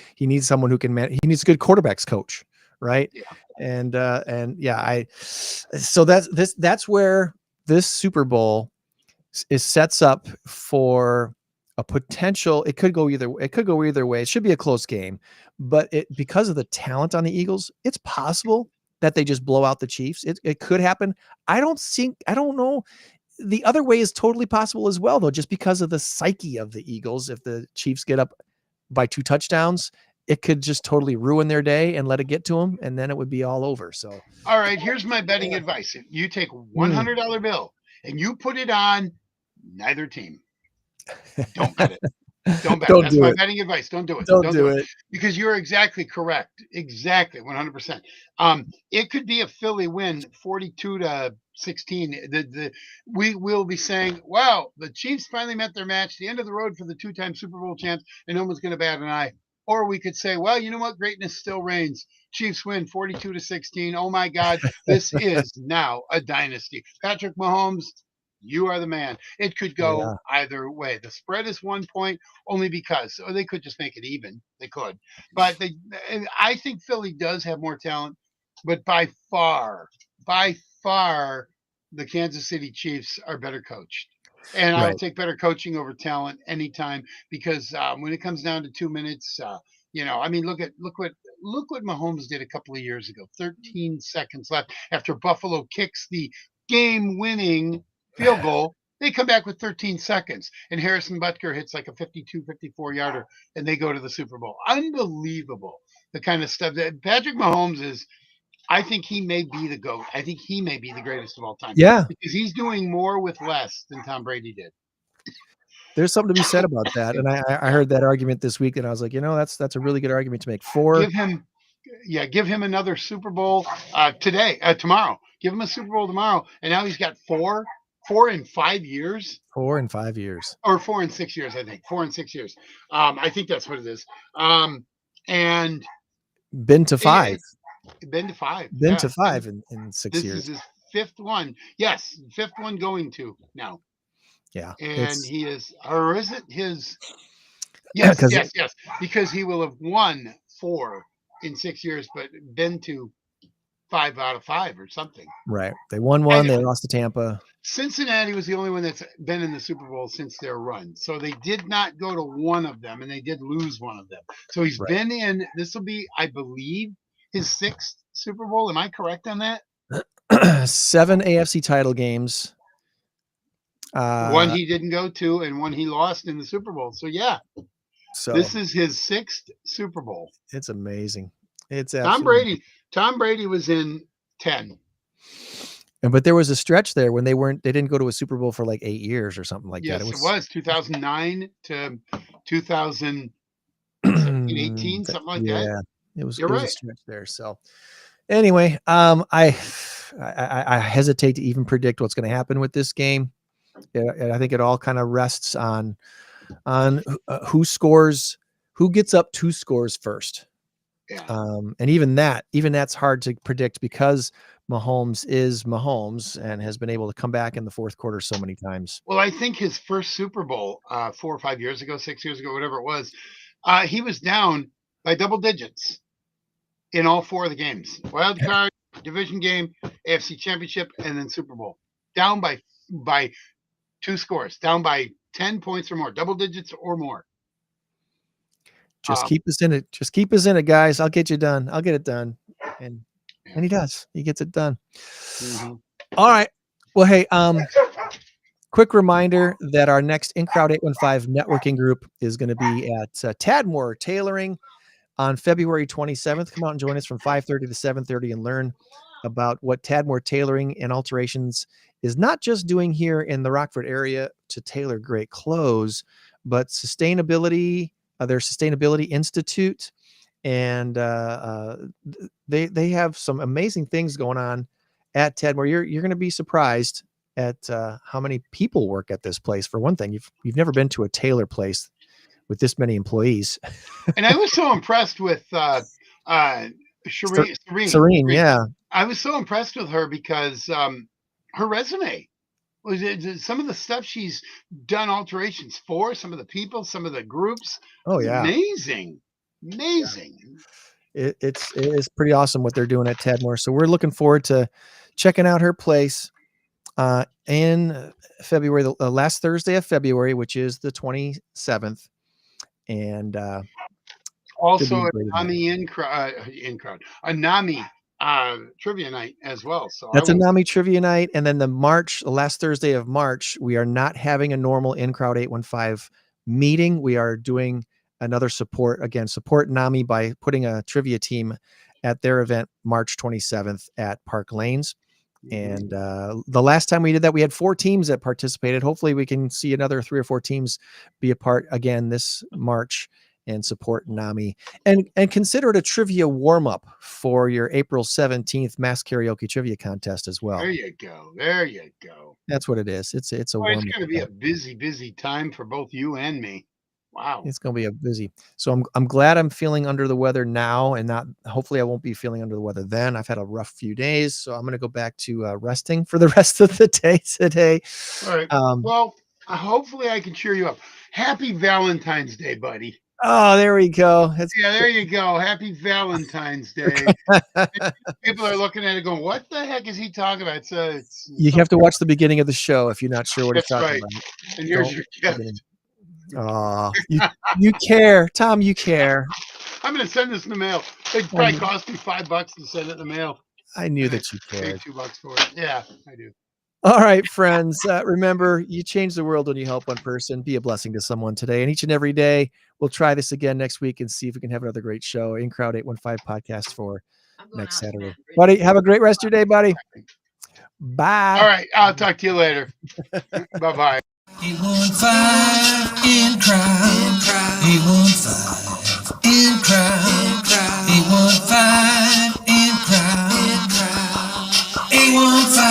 someone who can he needs a good quarterbacks coach, right? yeah. And yeah, so that's where this Super Bowl is sets up for a potential. It could go either way. It should be a close game, but because of the talent on the Eagles, it's possible that they just blow out the Chiefs. It could happen. I don't know. The other way is totally possible as well, though, just because of the psyche of the Eagles. If the Chiefs get up by 2 touchdowns, it could just totally ruin their day and let it get to them, and then it would be all over. So, All right, here's my betting advice. If you take $100 bill and you put it on neither team, don't bet it. Don't bet it. Don't That's do my it. betting advice. Don't do it. Don't Don't do do it. it. Because you're exactly correct. Exactly, 100%. It could be a Philly win, 42-16. We will be saying, "Wow, the Chiefs finally met their match. The end of the road for the two-time Super Bowl champs, and no one's going to bat an eye." Or we could say, "Well, you know what? Greatness still reigns. Chiefs win 42-16. Oh my God, this is now a dynasty. Patrick Mahomes, you are the man." It could go Yeah. either way. The spread is 1 point only because, or they could just make it even. They could, but I think Philly does have more talent, but by far, the Kansas City Chiefs are better coached. And I'll Right. take better coaching over talent anytime because when it comes down to 2 minutes, I mean, look what Mahomes did a couple of years ago. 13 seconds left after Buffalo kicks the game-winning field goal. They come back with 13 seconds, and Harrison Butker hits like a 52, 54-yarder, and they go to the Super Bowl. Unbelievable, the kind of stuff that Patrick Mahomes is. I think he may be the GOAT. I think he may be the greatest of all time Yeah. because he's doing more with less than Tom Brady did. There's something to be said about that. And I heard that argument this week, and I was like, that's a really good argument to make. Give him another Super Bowl tomorrow. Give him a Super Bowl tomorrow, and now he's got four in 5 years. 4 and 5 years. Or 4 and 6 years, I think. 4 and 6 years. I think that's what it is. And Been to 5. Been to 5. Been to 5 in 6 This years. is his fifth one. Yes, fifth one going to now. Yeah. And he is, or is it his? Yes, 'Cause- yes. Because he will have won 4 in 6 years, but been to 5 out of 5 or something. Right. They won one. They lost to Tampa. Cincinnati was the only one that's been in the Super Bowl since their run. So they did not go to one of them, and they did lose one of them. So he's been in, this will be, I believe, his 6th Super Bowl. Am I correct on that? 7 AFC title games. One he didn't go to, and one he lost in the Super Bowl. So yeah, so this is his 6th Super Bowl. it's amazing. It's Tom absolutely Brady was in 10. But there was a stretch there when they didn't go to a Super Bowl for like 8 years or something like Yes, that. it was 2009 to 2018, something like that. It was, You're it was right. a stretch there. So anyway, I hesitate to even predict what's going to happen with this game. I think it all kind of rests on who gets up 2 scores first. Yeah. And even that's hard to predict because Mahomes is Mahomes and has been able to come back in the fourth quarter so many times. Well, I think his first Super Bowl, 4 or 5 years ago, 6 years ago, whatever it was, he was down by double digits in all 4 of the games: wild card, division game, AFC Championship, and then Super Bowl. Down by 2 scores, down by 10 points or more, double digits or more. Just keep us in it. Just keep us in it, guys. I'll get you done. I'll get it done. And he does. He gets it done. Mm-hmm. All right. Well, hey, quick reminder that our next In Crowd 815 networking group is going to be at Tadmore Tailoring on February 27th. Come out and join us from 5:30 to 7:30 and learn about what Tadmore Tailoring and Alterations is not just doing here in the Rockford area to tailor great clothes, but sustainability, their Sustainability Institute. And they have some amazing things going on at Tadmore. You're going to be surprised at how many people work at this place. For one thing, you've never been to a tailor place with this many employees. And I was so impressed with Serene, yeah. I was so impressed with her because her resume was some of the stuff she's done alterations for, some of the people, some of the groups. Oh yeah, amazing. It is pretty awesome what they're doing at Tadmore. So we're looking forward to checking out her place in February, the last Thursday of February, which is the 27th. And also a NAMI trivia night as well. So that's a NAMI trivia night. And then the last Thursday of March, we are not having a normal In Crowd 815 meeting. We are doing another support NAMI by putting a trivia team at their event March 27th at Park Lanes. And the last time we did that, we had 4 teams that participated. Hopefully we can see another 3 or 4 teams be a part again this March and support NAMI, and consider it a trivia warm-up for your April 17th mass karaoke trivia contest as well. There you go. That's what it is. It's a it's warm-up. going to be a busy time for both you and me. Wow. It's going to be a busy. So I'm glad I'm feeling under the weather now, and hopefully I won't be feeling under the weather then. I've had a rough few days, so I'm going to go back to resting for the rest of the day today. All right. Well, hopefully I can cheer you up. Happy Valentine's Day, buddy. Oh, there we go. There you go. Happy Valentine's Day. People are looking at it going, what the heck is he talking about? You have to watch the beginning of the show if you're not sure what he's talking about. And here's your gift. Oh, you care, Tom. You care. I'm going to send this in the mail. It probably cost me $5 to send it in the mail. I knew that you cared. $2 for it. Yeah, I do. All right, friends. Remember, you change the world when you help one person. Be a blessing to someone today. And each and every day, we'll try this again next week and see if we can have another great show. In Crowd 815 podcast for next Saturday. Buddy, have a great rest of your day, buddy. Bye. All right. I'll talk to you later. Bye-bye. 815 in crowd. 815 in crowd. 815 in crowd. 815